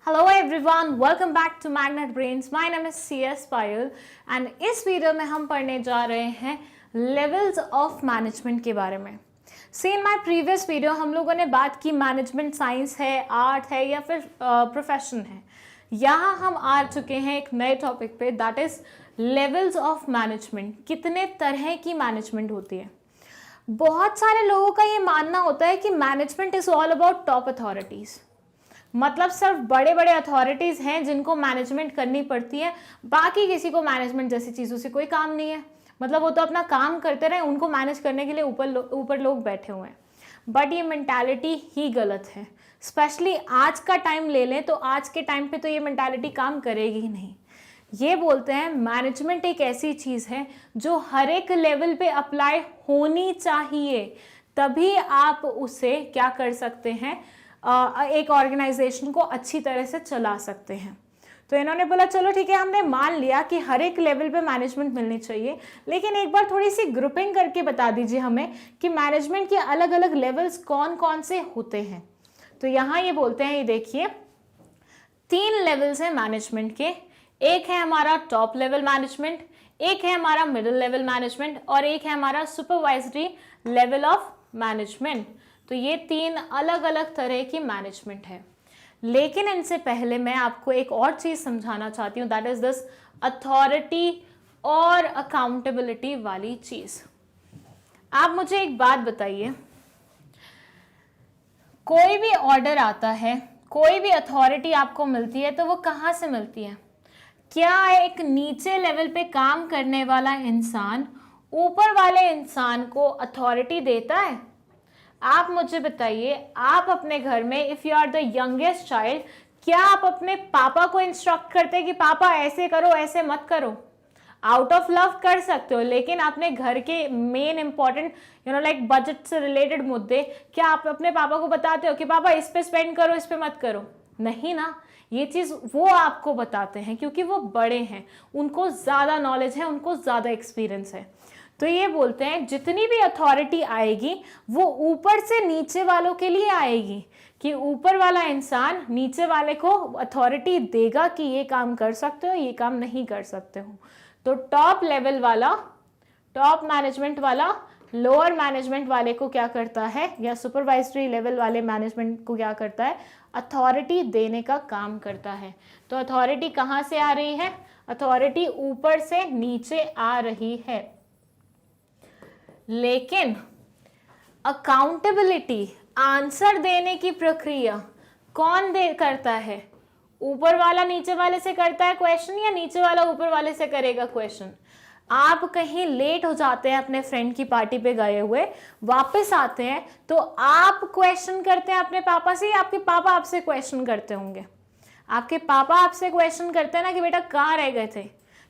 Hello everyone, welcome back to Magnet Brains. My name is CS Payal and इस video में हम पढ़ने जा रहे हैं लेवल्स ऑफ मैनेजमेंट के बारे में। इन माय प्रीवियस वीडियो हम लोगों ने बात की मैनेजमेंट साइंस है, आर्ट है या फिर प्रोफेशन है। यहाँ हम आ चुके हैं एक नए टॉपिक पे, that is levels of management. कितने तरह की मैनेजमेंट होती है। बहुत सारे लोगों का ये मानना होता है कि management is all about top authorities, मतलब सिर्फ बड़े बड़े अथॉरिटीज हैं जिनको मैनेजमेंट करनी पड़ती है, बाकी किसी को मैनेजमेंट जैसी चीज़ों से कोई काम नहीं है। मतलब वो तो अपना काम करते रहे, उनको मैनेज करने के लिए ऊपर लोग बैठे हुए हैं। बट ये मेंटालिटी ही गलत है। स्पेशली आज का टाइम ले लें तो आज के टाइम पे तो ये मेंटालिटी काम करेगी ही नहीं। ये बोलते हैं मैनेजमेंट एक ऐसी चीज़ है जो हर एक लेवल पे अप्लाई होनी चाहिए, तभी आप उसे क्या कर सकते हैं, एक ऑर्गेनाइजेशन को अच्छी तरह से चला सकते हैं। तो इन्होंने बोला चलो ठीक है, हमने मान लिया कि हर एक लेवल पे मैनेजमेंट मिलनी चाहिए, लेकिन एक बार थोड़ी सी ग्रुपिंग करके बता दीजिए हमें कि मैनेजमेंट के अलग अलग लेवल्स कौन कौन से होते हैं। तो यहाँ ये बोलते हैं, ये देखिए 3 लेवल्स हैं मैनेजमेंट के। एक है हमारा टॉप लेवल मैनेजमेंट, एक है हमारा मिडिल लेवल मैनेजमेंट और एक है हमारा सुपरवाइजरी लेवल ऑफ मैनेजमेंट। तो ये 3 अलग अलग तरह की मैनेजमेंट है। लेकिन इनसे पहले मैं आपको एक और चीज समझाना चाहती हूँ, दैट इज दिस अथॉरिटी और अकाउंटेबिलिटी वाली चीज। आप मुझे एक बात बताइए, कोई भी ऑर्डर आता है, कोई भी अथॉरिटी आपको मिलती है तो वो कहाँ से मिलती है? क्या एक नीचे लेवल पे काम करने वाला इंसान ऊपर वाले इंसान को अथॉरिटी देता है? आप मुझे बताइए, आप अपने घर में if you are the youngest child, क्या आप अपने पापा को इंस्ट्रक्ट करते हैं कि पापा ऐसे करो ऐसे मत करो? आउट ऑफ लव कर सकते हो, लेकिन अपने घर के मेन इंपॉर्टेंट लाइक बजट से रिलेटेड मुद्दे क्या आप अपने पापा को बताते हो कि पापा इस पे स्पेंड करो इस पे मत करो? नहीं ना। ये चीज वो आपको बताते हैं क्योंकि वो बड़े हैं, उनको ज्यादा नॉलेज है, उनको ज्यादा एक्सपीरियंस है। तो ये बोलते हैं जितनी भी अथॉरिटी आएगी वो ऊपर से नीचे वालों के लिए आएगी, कि ऊपर वाला इंसान नीचे वाले को अथॉरिटी देगा कि ये काम कर सकते हो, ये काम नहीं कर सकते हो। तो टॉप लेवल वाला, टॉप मैनेजमेंट वाला लोअर मैनेजमेंट वाले को क्या करता है, या सुपरवाइजरी लेवल वाले मैनेजमेंट को क्या करता है, अथॉरिटी देने का काम करता है। तो अथॉरिटी कहाँ से आ रही है? अथॉरिटी ऊपर से नीचे आ रही है। लेकिन अकाउंटेबिलिटी, आंसर देने की प्रक्रिया कौन करता है? ऊपर वाला नीचे वाले से करता है क्वेश्चन, या नीचे वाला ऊपर वाले से करेगा क्वेश्चन? आप कहीं लेट हो जाते हैं, अपने फ्रेंड की पार्टी पे गए हुए, वापस आते हैं तो आप क्वेश्चन करते हैं अपने पापा से, या आपके पापा आपसे क्वेश्चन करते होंगे? आपके पापा आपसे क्वेश्चन करते हैं ना कि बेटा कहाँ रह गए थे।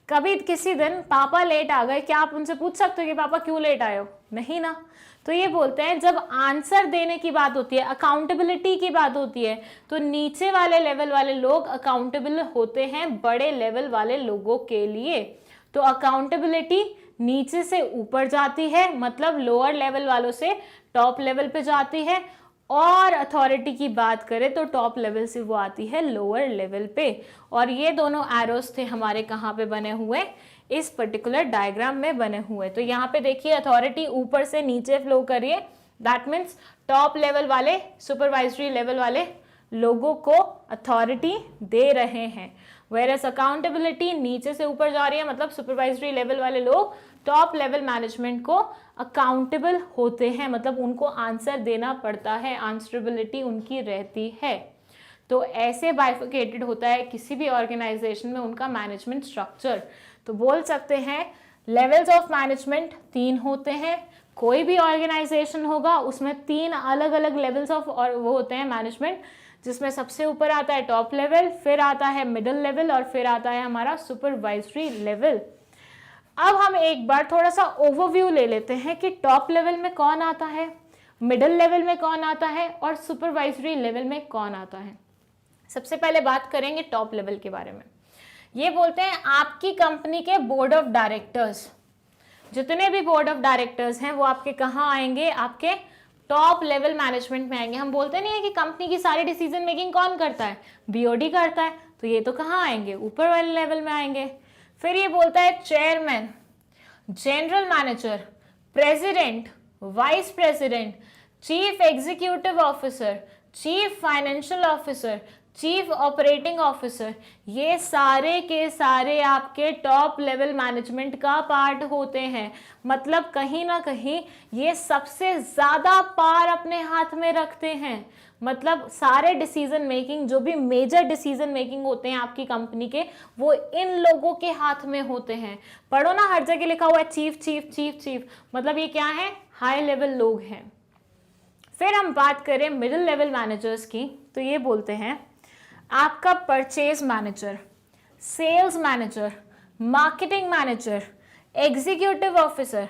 कभी किसी दिन पापा लेट आ गए, क्या आप उनसे पूछ सकते हो कि पापा क्यों लेट आए हो? नहीं ना। तो ये बोलते हैं जब आंसर देने की बात होती है, अकाउंटेबिलिटी की बात होती है, तो नीचे वाले लेवल वाले लोग अकाउंटेबल होते हैं बड़े लेवल वाले लोगों के लिए। तो अकाउंटेबिलिटी नीचे से ऊपर जाती है, मतलब लोअर लेवल वालों से टॉप लेवल पे जाती है, और अथॉरिटी की बात करें तो टॉप लेवल से वो आती है लोअर लेवल पे। और ये दोनों एरोस थे हमारे कहाँ पे बने हुए, इस पर्टिकुलर डायग्राम में बने हुए। तो यहाँ पे देखिए अथॉरिटी ऊपर से नीचे फ्लो करिए, दैट मीन्स टॉप लेवल वाले, सुपरवाइजरी लेवल वाले लोगों को अथॉरिटी दे रहे हैं, वेयरएस अकाउंटेबिलिटी नीचे से ऊपर जा रही है, मतलब सुपरवाइजरी लेवल वाले लोग टॉप लेवल मैनेजमेंट को अकाउंटेबल होते हैं, मतलब उनको आंसर देना पड़ता है, आंसरेबिलिटी उनकी रहती है। तो ऐसे बाइफिकेटेड होता है किसी भी ऑर्गेनाइजेशन में उनका मैनेजमेंट स्ट्रक्चर। तो बोल सकते हैं लेवल्स ऑफ मैनेजमेंट 3 होते हैं। कोई भी ऑर्गेनाइजेशन होगा उसमें 3 अलग अलग लेवल्स ऑफ और वो होते हैं मैनेजमेंट, जिसमें सबसे ऊपर आता है टॉप लेवल, फिर आता है मिडिल लेवल और फिर आता है हमारा सुपरवाइजरी लेवल। अब हम एक बार थोड़ा सा ओवरव्यू ले लेते हैं कि टॉप लेवल में कौन आता है, मिडिल लेवल में कौन आता है और सुपरवाइजरी लेवल में कौन आता है। सबसे पहले बात करेंगे टॉप लेवल के बारे में। ये बोलते हैं आपकी कंपनी के बोर्ड ऑफ डायरेक्टर्स, जितने भी बोर्ड ऑफ डायरेक्टर्स हैं वो आपके कहाँ आएंगे, आपके टॉप लेवल मैनेजमेंट में आएंगे। हम बोलते नहीं है कि कंपनी की सारी डिसीजन मेकिंग कौन करता है, बीओडी करता है, तो ये तो कहाँ आएंगे, ऊपर वाले लेवल में आएंगे। फिर ये बोलता है chairman, general manager, president, vice president, chief executive officer, chief financial officer, chief operating officer, ये सारे के सारे आपके टॉप लेवल मैनेजमेंट का पार्ट होते हैं। मतलब कहीं ना कहीं ये सबसे ज्यादा पावर अपने हाथ में रखते हैं। मतलब सारे डिसीजन मेकिंग, जो भी मेजर डिसीजन मेकिंग होते हैं आपकी कंपनी के, वो इन लोगों के हाथ में होते हैं। पढ़ो ना, हर जगह लिखा हुआ है चीफ चीफ चीफ चीफ, मतलब ये क्या है, हाई लेवल लोग हैं। फिर हम बात करें मिडिल लेवल मैनेजर्स की, तो ये बोलते हैं आपका purchase manager, sales manager, marketing manager, executive officer,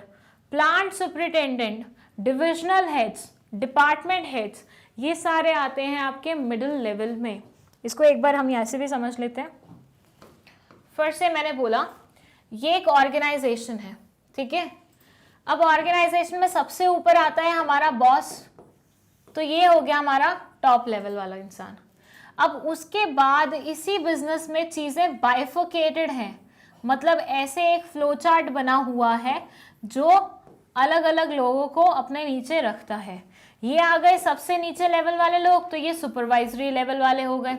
plant superintendent, divisional heads, department heads, ये सारे आते हैं आपके मिडिल लेवल में। इसको एक बार हम यहाँ से भी समझ लेते हैं। फर्स्ट से मैंने बोला ये एक ऑर्गेनाइजेशन है, ठीक है। अब ऑर्गेनाइजेशन में सबसे ऊपर आता है हमारा बॉस, तो ये हो गया हमारा टॉप लेवल वाला इंसान। अब उसके बाद इसी बिजनेस में चीजें बाइफोकेटेड हैं, मतलब ऐसे एक फ्लो चार्ट बना हुआ है जो अलग अलग लोगों को अपने नीचे रखता है। ये आ गए सबसे नीचे लेवल वाले लोग, तो ये सुपरवाइजरी लेवल वाले हो गए।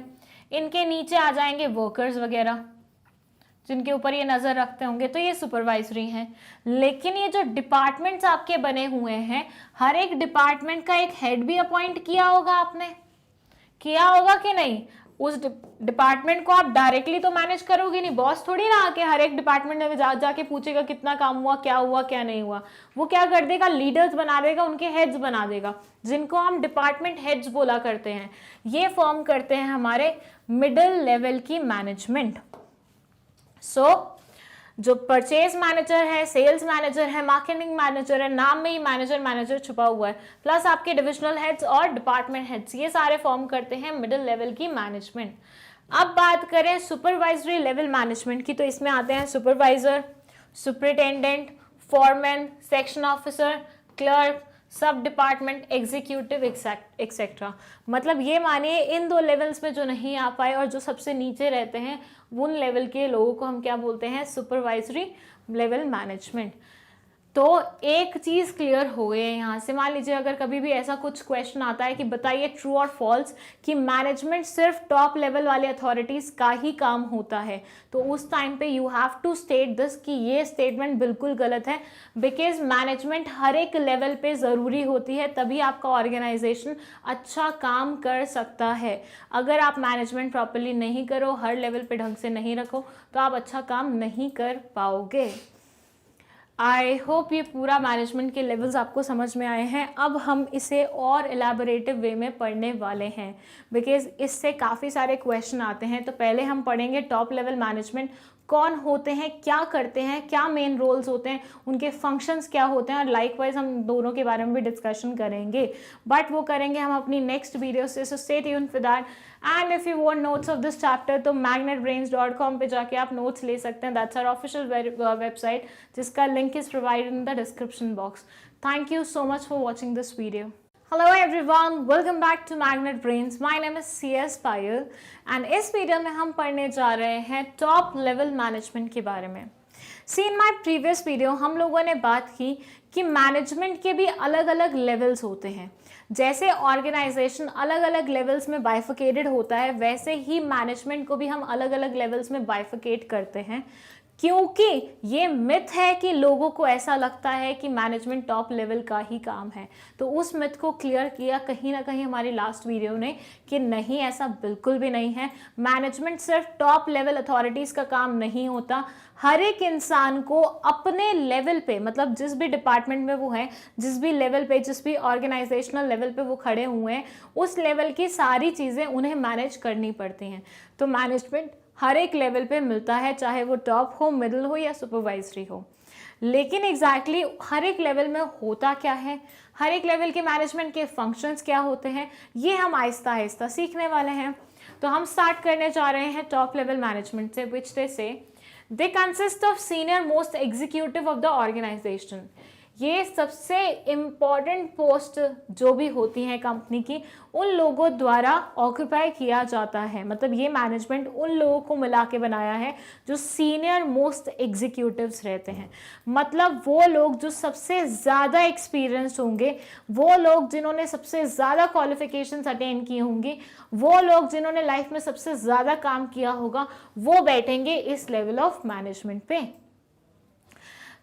इनके नीचे आ जाएंगे वर्कर्स वगैरह, जिनके ऊपर ये नजर रखते होंगे, तो ये सुपरवाइजरी हैं। लेकिन ये जो डिपार्टमेंट्स आपके बने हुए हैं, हर एक डिपार्टमेंट का एक हेड भी अपॉइंट किया होगा आपने, किया होगा कि नहीं। उस डिपार्टमेंट को आप डायरेक्टली तो मैनेज करोगे नहीं, बॉस थोड़ी ना आके हर एक डिपार्टमेंट में जाके पूछेगा कितना काम हुआ, क्या नहीं हुआ। वो क्या कर देगा, लीडर्स बना देगा, उनके हेड्स बना देगा, जिनको हम डिपार्टमेंट हेड्स बोला करते हैं। ये फॉर्म करते हैं हमारे मिडिल लेवल की मैनेजमेंट। सो जो परचेज मैनेजर है, सेल्स मैनेजर है, मार्केटिंग मैनेजर है, नाम में ही मैनेजर मैनेजर छुपा हुआ है, प्लस आपके डिविजनल हेड्स और डिपार्टमेंट हेड्स, ये सारे फॉर्म करते हैं मिडिल लेवल की मैनेजमेंट। अब बात करें सुपरवाइजरी लेवल मैनेजमेंट की, तो इसमें आते हैं supervisor, superintendent, foreman, section officer, clerk, सब डिपार्टमेंट एग्जीक्यूटिव एक्सेट्रा। मतलब ये मानिए इन दो लेवल्स में जो नहीं आ पाए और जो सबसे नीचे रहते हैं, उन लेवल के लोगों को हम क्या बोलते हैं, सुपरवाइजरी लेवल मैनेजमेंट। तो एक चीज क्लियर हो गई है यहाँ से। मान लीजिए अगर कभी भी ऐसा कुछ क्वेश्चन आता है कि बताइए ट्रू और फॉल्स कि मैनेजमेंट सिर्फ टॉप लेवल वाले अथॉरिटीज का ही काम होता है, तो उस टाइम पे you have to state this कि ये स्टेटमेंट बिल्कुल गलत है। बिकॉज मैनेजमेंट हर एक लेवल पे ज़रूरी होती है, तभी आपका ऑर्गेनाइजेशन अच्छा काम कर सकता है। अगर आप मैनेजमेंट प्रॉपरली नहीं करो, हर लेवल पे ढंग से नहीं रखो, तो आप अच्छा काम नहीं कर पाओगे। आई होप ये पूरा मैनेजमेंट के लेवल्स आपको समझ में आए हैं। अब हम इसे और एलैबोरेटिव वे में पढ़ने वाले हैं, बिकॉज इससे काफ़ी सारे क्वेश्चन आते हैं। तो पहले हम पढ़ेंगे टॉप लेवल मैनेजमेंट कौन होते हैं, क्या करते हैं, क्या मेन रोल्स होते हैं, उनके फंक्शंस क्या होते हैं, और लाइकवाइज हम दोनों के बारे में भी डिस्कशन करेंगे, बट वो करेंगे हम अपनी नेक्स्ट वीडियो से। सो stay tuned for that. And if you want notes of this chapter तो magnetbrains.com पे जाके आप नोट्स ले सकते हैं। दैट्स आवर ऑफिशियल वेबसाइट, जिसका link is provided in the description box. Thank you so much for watching this video. Hello everyone, welcome back to Magnet Brains. My name is CS Payal and इस video में हम पढ़ने जा रहे हैं top level management के बारे में। सी इन माय प्रीवियस वीडियो हम लोगों ने बात की कि मैनेजमेंट के भी अलग अलग लेवल्स होते हैं। जैसे ऑर्गेनाइजेशन अलग अलग लेवल्स में बाइफिकेटेड होता है, वैसे ही मैनेजमेंट को भी हम अलग अलग लेवल्स में बाइफिकेट करते हैं, क्योंकि ये मिथ है कि लोगों को ऐसा लगता है कि मैनेजमेंट टॉप लेवल का ही काम है। तो उस मिथ को क्लियर किया कहीं ना कहीं हमारी लास्ट वीडियो ने कि नहीं, ऐसा बिल्कुल भी नहीं है। मैनेजमेंट सिर्फ टॉप लेवल अथॉरिटीज़ का काम नहीं होता। हर एक इंसान को अपने लेवल पे, मतलब जिस भी डिपार्टमेंट में वो है, जिस भी लेवल पे, जिस भी ऑर्गेनाइजेशनल लेवल पे वो खड़े हुए हैं, उस लेवल की सारी चीज़ें उन्हें मैनेज करनी पड़ती हैं। तो मैनेजमेंट हर एक लेवल पे मिलता है, चाहे वो टॉप हो, मिडिल हो या सुपरवाइजरी हो। लेकिन एग्जैक्टली हर एक लेवल में होता क्या है, हर एक लेवल के मैनेजमेंट के फंक्शंस क्या होते हैं, ये हम आहिस्ता आहिस्ता सीखने वाले हैं। तो हम स्टार्ट करने जा रहे हैं टॉप लेवल मैनेजमेंट से, which they say they consist of senior most executive of the organisation. ये सबसे इम्पॉर्टेंट पोस्ट जो भी होती हैं कंपनी की, उन लोगों द्वारा ऑक्यूपाई किया जाता है। मतलब ये मैनेजमेंट उन लोगों को मिला के बनाया है जो सीनियर मोस्ट एग्जीक्यूटिव्स रहते हैं। मतलब वो लोग जो सबसे ज़्यादा एक्सपीरियंस्ड होंगे, वो लोग जिन्होंने सबसे ज़्यादा क्वालिफिकेशंस अटेन की होंगी, वो लोग जिन्होंने लाइफ में सबसे ज़्यादा काम किया होगा, वो बैठेंगे इस लेवल ऑफ मैनेजमेंट पे।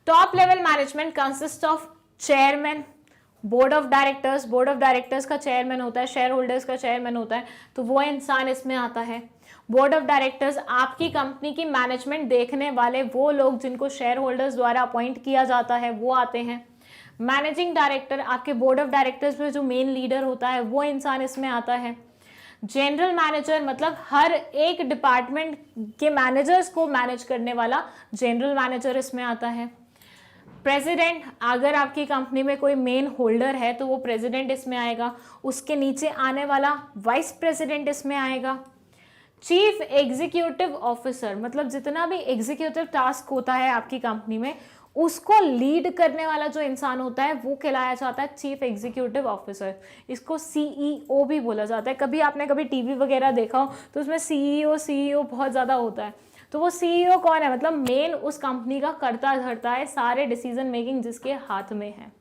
Top level management consist of chairman, board of directors, board of directors का चेयरमैन होता है, शेयर होल्डर्स का चेयरमैन होता है, तो वो इंसान इसमें आता है। बोर्ड ऑफ डायरेक्टर्स आपकी कंपनी की मैनेजमेंट देखने वाले वो लोग जिनको शेयर होल्डर्स द्वारा अपॉइंट किया जाता है, वो आते हैं। मैनेजिंग डायरेक्टर, आपके बोर्ड ऑफ डायरेक्टर्स में जो मेन लीडर होता है, वो इंसान इसमें आता है। जनरल मैनेजर, मतलब हर एक डिपार्टमेंट के मैनेजर्स को मैनेज करने वाला जनरल मैनेजर इसमें आता है। प्रेसिडेंट, अगर आपकी कंपनी में कोई मेन होल्डर है तो वो प्रेसिडेंट इसमें आएगा, उसके नीचे आने वाला वाइस प्रेसिडेंट इसमें आएगा। चीफ एग्जीक्यूटिव ऑफिसर, मतलब जितना भी एग्जीक्यूटिव टास्क होता है आपकी कंपनी में, उसको लीड करने वाला जो इंसान होता है वो कहलाया जाता है चीफ एग्जीक्यूटिव ऑफिसर। इसको सीईओ भी बोला जाता है। कभी आपने कभी टीवी वगैरह देखा हो तो उसमें सीईओ बहुत ज़्यादा होता है। तो वो सीईओ कौन है? मतलब मेन उस कंपनी का करता धरता है, सारे डिसीजन मेकिंग जिसके हाथ में है।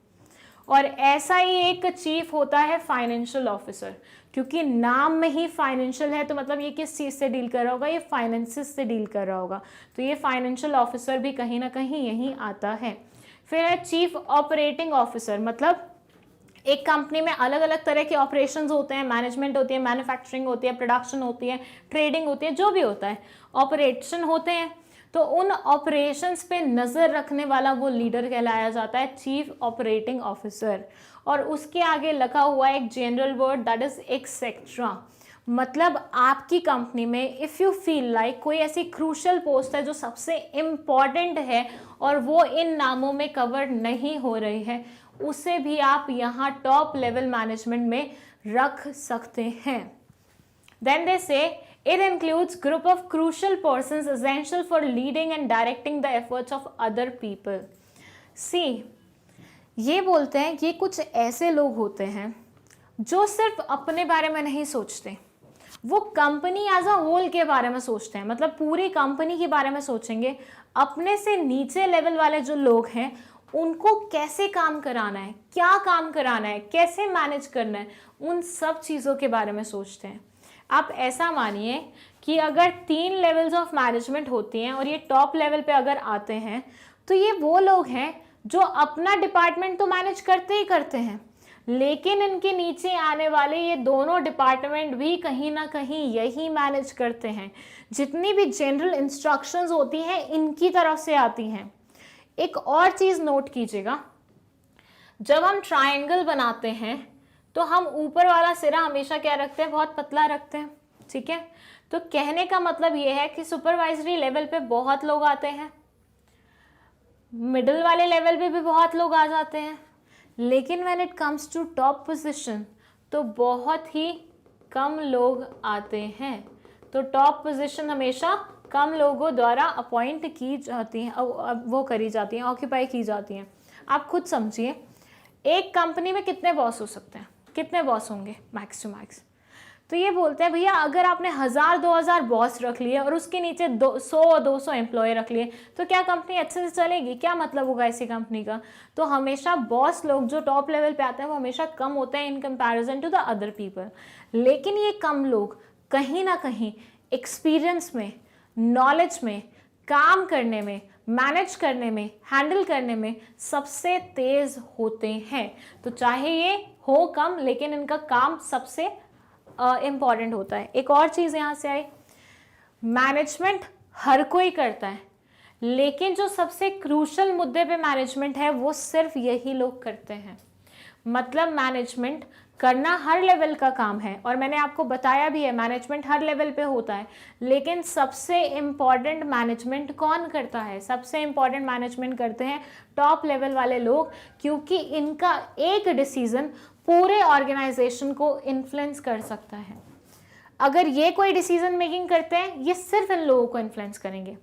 और ऐसा ही एक चीफ होता है फाइनेंशियल ऑफिसर, क्योंकि नाम में ही फाइनेंशियल है, तो मतलब ये किस चीज़ से डील कर रहा होगा? ये फाइनेंसिस से डील कर रहा होगा, तो ये फाइनेंशियल ऑफिसर भी कहीं ना कहीं यहीं आता है। फिर है चीफ ऑपरेटिंग ऑफिसर, मतलब एक कंपनी में अलग अलग तरह के ऑपरेशंस होते हैं, मैनेजमेंट होती है, मैन्युफैक्चरिंग होती है, प्रोडक्शन होती है, ट्रेडिंग होती है, जो भी होता है ऑपरेशन होते हैं। तो उन ऑपरेशंस पे नज़र रखने वाला वो लीडर कहलाया जाता है चीफ ऑपरेटिंग ऑफिसर। और उसके आगे लगा हुआ एक general word, that is etcetera. मतलब आपकी कंपनी में इफ़ यू फील लाइक कोई ऐसी क्रूशल पोस्ट है जो सबसे इम्पॉर्टेंट है और वो इन नामों में कवर नहीं हो रही है, उसे भी आप यहाँ टॉप लेवल मैनेजमेंट में रख सकते हैं। Then they say it includes group of crucial persons essential for leading and directing the efforts of other people. See, ये बोलते हैं ये कुछ ऐसे लोग होते हैं जो सिर्फ अपने बारे में नहीं सोचते, वो कंपनी एज अ होल के बारे में सोचते हैं। मतलब पूरी कंपनी के बारे में सोचेंगे, अपने से नीचे लेवल वाले जो लोग हैं उनको कैसे काम कराना है, क्या काम कराना है, कैसे मैनेज करना है, उन सब चीज़ों के बारे में सोचते हैं। आप ऐसा मानिए कि अगर 3 लेवल्स ऑफ मैनेजमेंट होती हैं और ये टॉप लेवल पे अगर आते हैं तो ये वो लोग हैं जो अपना डिपार्टमेंट तो मैनेज करते ही करते हैं, लेकिन इनके नीचे आने वाले ये दोनों डिपार्टमेंट भी कहीं ना कहीं यही मैनेज करते हैं। जितनी भी जनरल इंस्ट्रक्शंस होती हैं इनकी तरफ से आती हैं। एक और चीज़ नोट कीजिएगा, जब हम ट्रायंगल बनाते हैं तो हम ऊपर वाला सिरा हमेशा क्या रखते हैं? बहुत पतला रखते हैं, ठीक है। तो कहने का मतलब ये है कि सुपरवाइजरी लेवल पे बहुत लोग आते हैं, मिडिल वाले लेवल पे भी बहुत लोग आ जाते हैं, लेकिन when it comes to top position तो बहुत ही कम लोग आते हैं। तो टॉप पोजीशन हमेशा कम लोगों द्वारा अपॉइंट की जाती हैं, वो करी जाती हैं, ऑक्यूपाई की जाती हैं। आप खुद समझिए, एक कंपनी में कितने बॉस हो सकते हैं? कितने बॉस होंगे मैक्स टू मैक्स? तो ये बोलते हैं भैया अगर आपने 1000-2000 बॉस रख लिए और उसके नीचे 100-200 एम्प्लॉय रख लिए तो क्या कंपनी अच्छे से चलेगी? क्या मतलब होगा ऐसी कंपनी का? तो हमेशा बॉस लोग जो टॉप लेवल पे आते हैं वो हमेशा कम होते हैं in comparison to the other people. लेकिन ये कम लोग कहीं ना कहीं एक्सपीरियंस में, नॉलेज में, काम करने में, मैनेज करने में, हैंडल करने में सबसे तेज होते हैं। तो चाहे ये हो कम, लेकिन इनका काम सबसे इम्पॉर्टेंट होता है। एक और चीज़ यहाँ से आई, मैनेजमेंट हर कोई करता है, लेकिन जो सबसे क्रूशल मुद्दे पे मैनेजमेंट है वो सिर्फ यही लोग करते हैं। मतलब मैनेजमेंट करना हर लेवल का काम है, और मैंने आपको बताया भी है मैनेजमेंट हर लेवल पे होता है, लेकिन सबसे इम्पॉर्टेंट मैनेजमेंट कौन करता है? सबसे इम्पॉर्टेंट मैनेजमेंट करते हैं टॉप लेवल वाले लोग, क्योंकि इनका एक डिसीजन पूरे ऑर्गेनाइजेशन को इन्फ्लुएंस कर सकता है। अगर ये कोई डिसीजन मेकिंग करते हैं, ये सिर्फ इन लोगों को इन्फ्लुएंस करेंगे।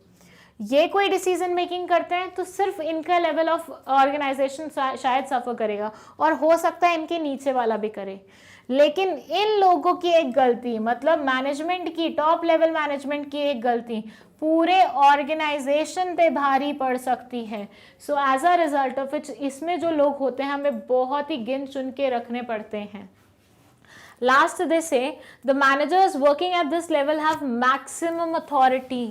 ये कोई डिसीजन मेकिंग करते हैं तो सिर्फ इनका लेवल ऑफ ऑर्गेनाइजेशन शायद सफ़र करेगा, और हो सकता है इनके नीचे वाला भी करे। लेकिन इन लोगों की एक गलती, मतलब मैनेजमेंट की, टॉप लेवल मैनेजमेंट की एक गलती पूरे ऑर्गेनाइजेशन पे भारी पड़ सकती है। So as a result of it, इसमें जो लोग होते हैं हमें बहुत ही गिन चुन के रखने पड़ते हैं। Last, they say the managers working at this level have maximum authority.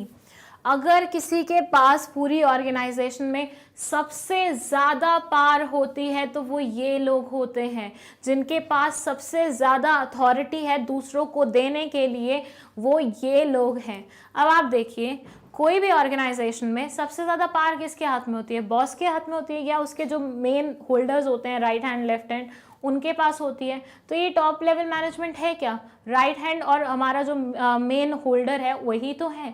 अगर किसी के पास पूरी ऑर्गेनाइजेशन में सबसे ज़्यादा पार होती है तो वो ये लोग होते हैं, जिनके पास सबसे ज़्यादा अथॉरिटी है दूसरों को देने के लिए, वो ये लोग हैं। अब आप देखिए, कोई भी ऑर्गेनाइजेशन में सबसे ज़्यादा पावर किसके हाथ में होती है? बॉस के हाथ में होती है, या उसके जो मेन होल्डर्स होते हैं, राइट हैंड लेफ्ट हैंड, उनके पास होती है। तो ये टॉप लेवल मैनेजमेंट है क्या? राइट हैंड और हमारा जो मेन होल्डर है वही तो है।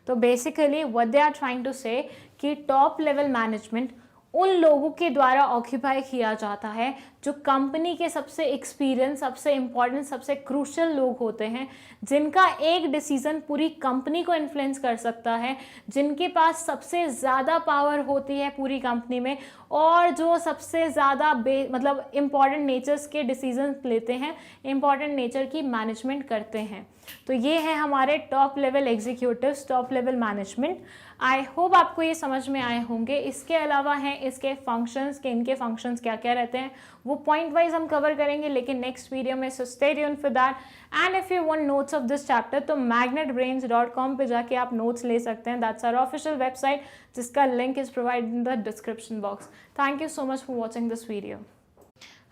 तो basically what they are trying to say कि टॉप लेवल मैनेजमेंट उन लोगों के द्वारा ऑक्यूपाई किया जाता है जो कंपनी के सबसे एक्सपीरियंस, सबसे इम्पॉर्टेंट, सबसे क्रूशल लोग होते हैं, जिनका एक डिसीजन पूरी कंपनी को इन्फ्लुएंस कर सकता है, जिनके पास सबसे ज़्यादा पावर होती है पूरी कंपनी में, और जो सबसे ज़्यादा मतलब इम्पॉर्टेंट नेचर्स के डिसीजन लेते हैं, इम्पॉर्टेंट नेचर की मैनेजमेंट करते हैं। तो ये है हमारे top level executives, top level management. I hope आपको ये समझ में आए होंगे। इसके अलावा हैं इसके फंक्शंस, के इनके फंक्शंस क्या क्या रहते हैं, वो पॉइंट वाइज हम कवर करेंगे लेकिन नेक्स्ट वीडियो में। So stay tuned for that. And if you want notes of this chapter तो magnetbrains.com पे जाके आप नोट्स ले सकते हैं। दैट्स आवर ऑफिशियल वेबसाइट, जिसका link is provided in the description box. Thank you so much for watching this video.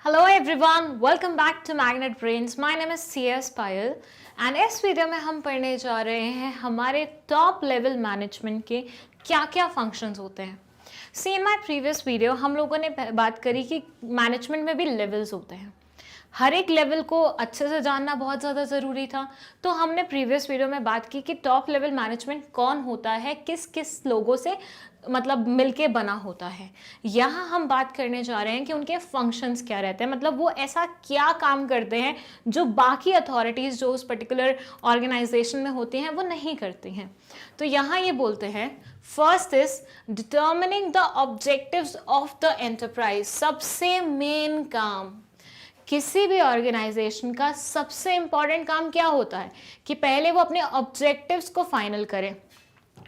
Hello everyone, welcome back to Magnet Brains. My name is CS Payal and इस video में हम पढ़ने जा रहे हैं हमारे top level management के क्या क्या फंक्शंस होते हैं। सी इन माई प्रीवियस वीडियो हम लोगों ने बात करी कि मैनेजमेंट में भी लेवल्स होते हैं, हर एक लेवल को अच्छे से जानना बहुत ज़्यादा ज़रूरी था। तो हमने प्रीवियस वीडियो में बात की कि टॉप लेवल मैनेजमेंट कौन होता है, किस किस लोगों से मतलब मिलके बना होता है। यहाँ हम बात करने जा रहे हैं कि उनके फंक्शंस क्या रहते हैं, मतलब वो ऐसा क्या काम करते हैं जो बाकी अथॉरिटीज़ जो उस पर्टिकुलर ऑर्गेनाइजेशन में होती हैं वो नहीं करती हैं। तो यहाँ ये बोलते हैं, first is determining the objectives of the enterprise. सबसे मेन काम किसी भी ऑर्गेनाइजेशन का सबसे इंपॉर्टेंट काम क्या होता है कि पहले वो अपने ऑब्जेक्टिव्स को फाइनल करें।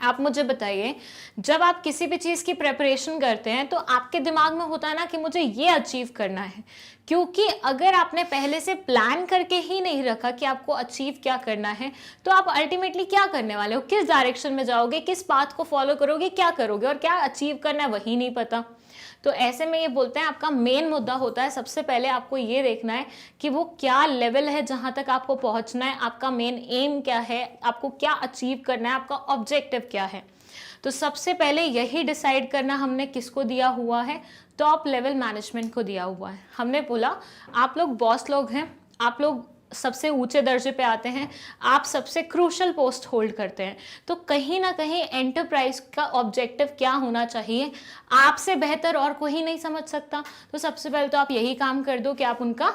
आप मुझे बताइए, जब आप किसी भी चीज़ की प्रेपरेशन करते हैं तो आपके दिमाग में होता है ना कि मुझे ये अचीव करना है, क्योंकि अगर आपने पहले से प्लान करके ही नहीं रखा कि आपको अचीव क्या करना है तो आप अल्टीमेटली क्या करने वाले हो, किस डायरेक्शन में जाओगे, किस पाथ को फॉलो करोगे, क्या करोगे और क्या अचीव करना है वही नहीं पता। तो ऐसे में ये बोलते हैं आपका मेन मुद्दा होता है सबसे पहले आपको ये देखना है कि वो क्या लेवल है जहां तक आपको पहुंचना है, आपका मेन एम क्या है, आपको क्या अचीव करना है, आपका ऑब्जेक्टिव क्या है। तो सबसे पहले यही डिसाइड करना हमने किसको दिया हुआ है, टॉप लेवल मैनेजमेंट को दिया हुआ है। हमने बोला आप लोग बॉस लोग हैं, आप लोग सबसे ऊंचे दर्जे पे आते हैं, आप सबसे क्रूशल पोस्ट होल्ड करते हैं, तो कहीं ना कहीं एंटरप्राइज का ऑब्जेक्टिव क्या होना चाहिए आपसे बेहतर और कोई नहीं समझ सकता। तो सबसे पहले तो आप यही काम कर दो कि आप उनका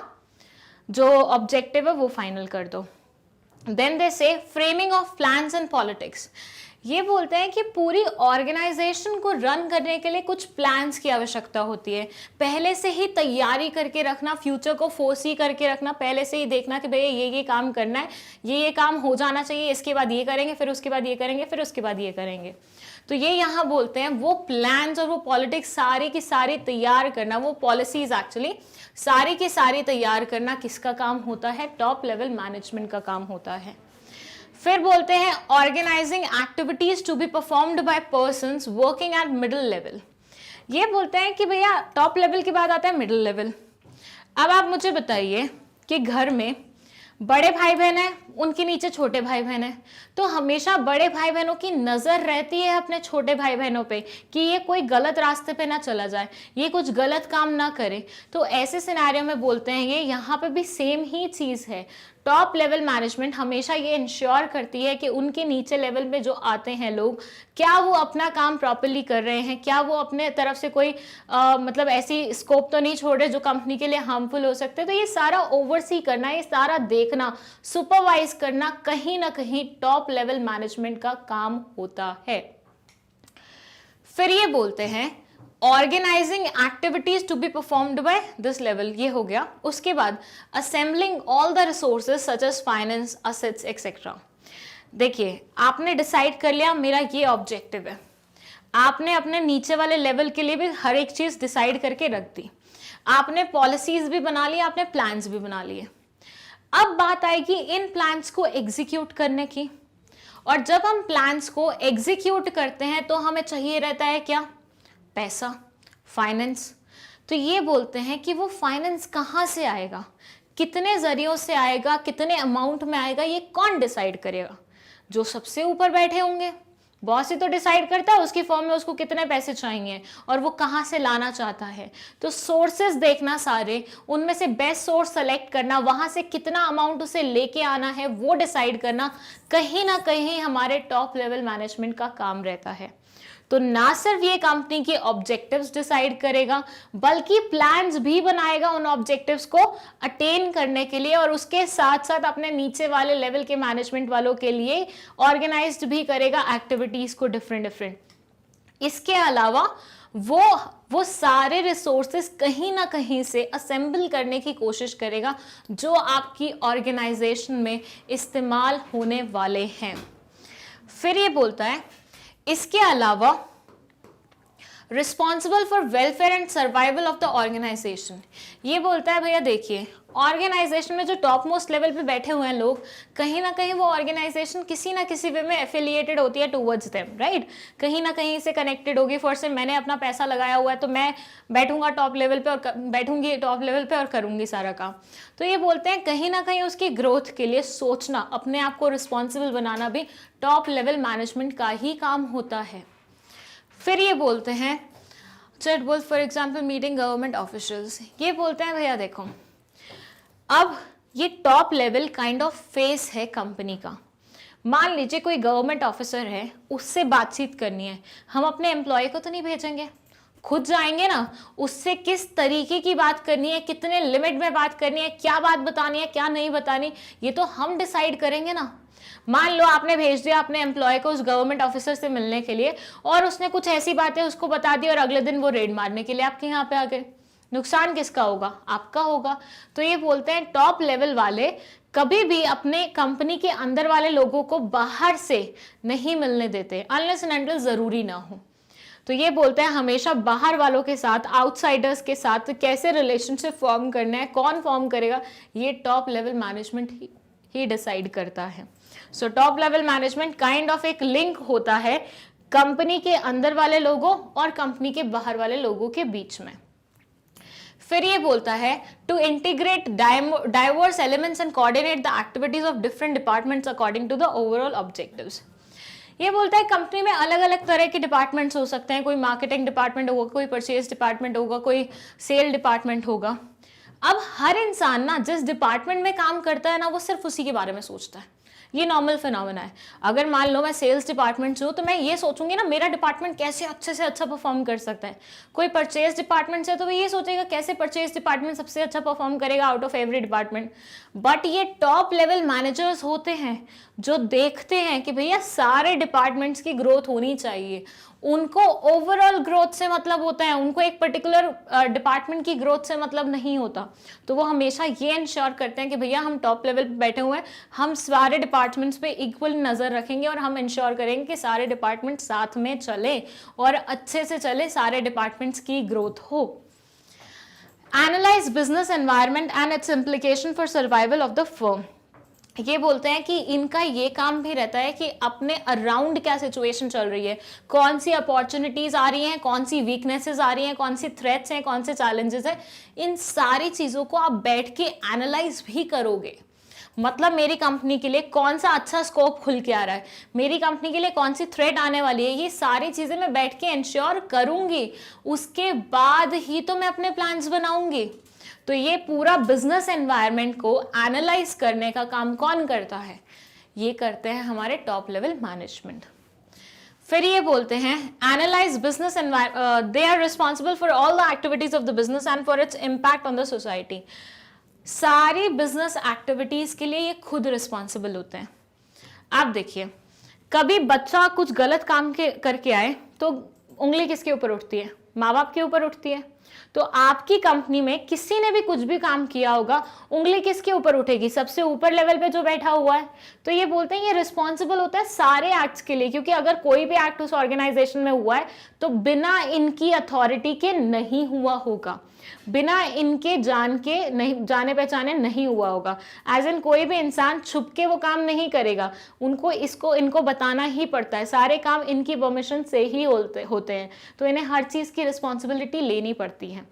जो ऑब्जेक्टिव है वो फाइनल कर दो। देन दे से framing of plans and politics. ये बोलते हैं कि पूरी ऑर्गेनाइजेशन को रन करने के लिए कुछ प्लान्स की आवश्यकता होती है, पहले से ही तैयारी करके रखना, फ्यूचर को फोर्सी करके रखना, पहले से ही देखना कि भैया ये काम करना है, ये काम हो जाना चाहिए, इसके बाद ये करेंगे, फिर उसके बाद ये करेंगे, फिर उसके बाद ये करेंगे। तो ये यहाँ बोलते हैं वो प्लान्स और वो पॉलिटिक्स सारी की सारी तैयार करना, वो पॉलिसीज एक्चुअली सारी की सारी तैयार करना किसका काम होता है, टॉप लेवल मैनेजमेंट का काम होता है। फिर बोलते हैं organising activities to be performed by persons working at middle level. ये बोलते हैं कि भैया टॉप लेवल के बाद आता है मिडिल लेवल। अब आप मुझे बताइए कि घर में बड़े भाई बहन हैं, उनके नीचे छोटे भाई बहन हैं, तो हमेशा बड़े भाई बहनों की नज़र रहती है अपने छोटे भाई बहनों पे कि ये कोई गलत रास्ते पे ना चला जाए, ये कुछ गलत काम ना करे। तो ऐसे सिनेरियो में बोलते हैं ये यहाँ पे भी सेम ही चीज़ है। टॉप लेवल मैनेजमेंट हमेशा ये इंश्योर करती है कि उनके नीचे लेवल में जो आते हैं लोग, क्या वो अपना काम प्रॉपरली कर रहे हैं, क्या वो अपने तरफ से कोई मतलब ऐसी स्कोप तो नहीं छोड़ रहे जो कंपनी के लिए हार्मफुल हो सकते। तो ये सारा ओवरसी करना, ये सारा देखना, सुपरवाइज करना कहीं ना कहीं टॉप लेवल मैनेजमेंट का काम होता है। फिर ये बोलते हैं organising activities to be performed by this level, ये हो गया। उसके बाद assembling all the resources such as finance, assets etcetera. देखिए आपने डिसाइड कर लिया मेरा ये ऑब्जेक्टिव है, आपने अपने नीचे वाले लेवल के लिए भी हर एक चीज डिसाइड करके रख दी, आपने पॉलिसीज भी बना ली, आपने प्लान्स भी बना लिए। अब बात आएगी इन प्लान्स को एग्जीक्यूट करने की, और जब हम प्लान्स को एग्जीक्यूट करते हैं तो हमें चाहिए रहता है क्या? पैसा, फाइनेंस। तो ये बोलते हैं कि वो फाइनेंस कहाँ से आएगा, कितने जरियों से आएगा, कितने अमाउंट में आएगा, ये कौन डिसाइड करेगा? जो सबसे ऊपर बैठे होंगे, बॉस ही तो डिसाइड करता है उसकी फर्म में उसको कितने पैसे चाहिए और वो कहाँ से लाना चाहता है। तो सोर्सेज देखना सारे, उनमें से बेस्ट सोर्स सेलेक्ट करना, वहां से कितना अमाउंट उसे लेके आना है वो डिसाइड करना, कहीं ना कहीं हमारे टॉप लेवल मैनेजमेंट का काम रहता है। तो ना सिर्फ ये कंपनी के ऑब्जेक्टिव्स डिसाइड करेगा बल्कि प्लान्स भी बनाएगा उन ऑब्जेक्टिव्स को अटेन करने के लिए, और उसके साथ साथ अपने नीचे वाले लेवल के मैनेजमेंट वालों के लिए ऑर्गेनाइज्ड भी करेगा एक्टिविटीज को डिफरेंट। इसके अलावा वो सारे रिसोर्सेस कहीं ना कहीं से असेंबल करने की कोशिश करेगा जो आपकी ऑर्गेनाइजेशन में इस्तेमाल होने वाले हैं। फिर ये बोलता है इसके अलावा responsible for welfare and survival of the organisation. ये बोलता है भैया देखिए ऑर्गेनाइजेशन में जो टॉप मोस्ट लेवल पे बैठे हुए हैं लोग, कहीं ना कहीं वो ऑर्गेनाइजेशन किसी ना किसी वे में एफिलिएटेड होती है टूवर्ड्स देम, राइट? कहीं ना कहीं से कनेक्टेड होगी। फॉर से मैंने अपना पैसा लगाया हुआ है तो मैं बैठूंगा टॉप लेवल पे और बैठूंगी टॉप लेवल पे और करूंगी सारा काम। तो ये बोलते हैं कहीं ना कहीं उसकी ग्रोथ के लिए सोचना, अपने आप को रिस्पॉन्सिबल बनाना भी टॉप लेवल मैनेजमेंट का ही काम होता है। फिर ये बोलते हैं चैट बोल for example meeting government officials. ये बोलते हैं भैया देखो अब ये top level kind of face है कंपनी का। मान लीजिए कोई गवर्नमेंट ऑफिसर है, उससे बातचीत करनी है, हम अपने एम्प्लॉय को तो नहीं भेजेंगे, खुद जाएंगे ना। उससे किस तरीके की बात करनी है, कितने लिमिट में बात करनी है, क्या बात बतानी है क्या नहीं बतानी, ये तो हम डिसाइड करेंगे ना। मान लो आपने भेज दिया अपने एम्प्लॉय को उस गवर्नमेंट ऑफिसर से मिलने के लिए और उसने कुछ ऐसी बातें उसको बता दी और अगले दिन वो रेड मारने के लिए आपके यहाँ पे आ गए, नुकसान किसका होगा? आपका होगा। तो ये बोलते हैं टॉप लेवल वाले कभी भी अपने कंपनी के अंदर वाले लोगों को बाहर से नहीं मिलने देते अनलेस एंड अनटिल जरूरी ना हो। तो ये बोलते हैं हमेशा बाहर वालों के साथ, आउटसाइडर्स के साथ कैसे रिलेशनशिप फॉर्म करना है, कौन फॉर्म करेगा, ये टॉप लेवल मैनेजमेंट ही डिसाइड करता है। So top level management kind of एक लिंक होता है कंपनी के अंदर वाले लोगों और कंपनी के बाहर वाले लोगों के बीच में। फिर ये बोलता है to integrate diverse elements and coordinate the activities of different departments according to the overall objectives. ये बोलता है कंपनी में अलग अलग तरह के डिपार्टमेंट्स हो सकते हैं, कोई मार्केटिंग डिपार्टमेंट होगा, कोई परचेज डिपार्टमेंट होगा, कोई सेल डिपार्टमेंट होगा। अब हर इंसान ना जिस डिपार्टमेंट में काम करता है ना वो सिर्फ उसी के बारे में सोचता है। ये नॉर्मल फिनोमेना है। अगर मान लो मैं सेल्स डिपार्टमेंट से हूँ तो मैं ये सोचूंगी ना मेरा डिपार्टमेंट कैसे अच्छे से अच्छा परफॉर्म कर सकता है। कोई परचेज डिपार्टमेंट से तो वो ये सोचेगा कैसे परचेज डिपार्टमेंट सबसे अच्छा परफॉर्म करेगा out of every department. But ये टॉप लेवल मैनेजर्स होते हैं जो देखते हैं कि भैया सारे डिपार्टमेंट्स की ग्रोथ होनी चाहिए। उनको ओवरऑल ग्रोथ से मतलब होता है, उनको एक पर्टिकुलर डिपार्टमेंट की ग्रोथ से मतलब नहीं होता। तो वो हमेशा ये इंश्योर करते हैं कि भैया हम टॉप लेवल पे बैठे हुए हैं, हम सारे डिपार्टमेंट्स पे इक्वल नजर रखेंगे और हम इंश्योर करेंगे कि सारे डिपार्टमेंट साथ में चले और अच्छे से चले, सारे डिपार्टमेंट्स की ग्रोथ हो। Analyse business environment and it's implication for survival of the firm. ये बोलते हैं कि इनका ये काम भी रहता है कि अपने अराउंड क्या सिचुएशन चल रही है, कौन सी अपॉर्चुनिटीज आ रही हैं, कौन सी वीकनेसेस आ रही हैं, कौन सी थ्रेट्स हैं, कौन से चैलेंजेस हैं, इन सारी चीजों को आप बैठ के एनालाइज भी करोगे। मतलब मेरी कंपनी के लिए कौन सा अच्छा स्कोप खुल के आ रहा है, मेरी कंपनी के लिए कौन सी थ्रेट आने वाली है, ये सारी चीजें मैं बैठ के इंश्योर करूंगी, उसके बाद ही तो मैं अपने प्लान्स बनाऊंगी। तो ये पूरा बिजनेस एनवायरनमेंट को एनालाइज करने का काम कौन करता है? ये करते हैं हमारे टॉप लेवल मैनेजमेंट। फिर ये बोलते हैं analyse business environment, they are responsible for all the activities of the business and for its impact on the society. सारी बिजनेस एक्टिविटीज के लिए ये खुद रिस्पॉन्सिबल होते हैं। आप देखिए कभी बच्चा कुछ गलत काम करके आए तो उंगली किसके ऊपर उठती है? माँ बाप के ऊपर उठती है। तो आपकी कंपनी में किसी ने भी कुछ भी काम किया होगा, उंगली किसके ऊपर उठेगी? सबसे ऊपर लेवल पे जो बैठा हुआ है। तो ये बोलते हैं ये रिस्पॉन्सिबल होता है सारे एक्ट्स के लिए, क्योंकि अगर कोई भी एक्ट उस ऑर्गेनाइजेशन में हुआ है तो बिना इनकी अथॉरिटी के नहीं हुआ होगा, बिना इनके जाने पहचाने नहीं हुआ होगा। एज इन कोई भी इंसान छुप के वो काम नहीं करेगा, इनको बताना ही पड़ता है, सारे काम इनकी परमिशन से ही होते हैं, तो इन्हें हर चीज की रिस्पॉन्सिबिलिटी लेनी पड़ती है।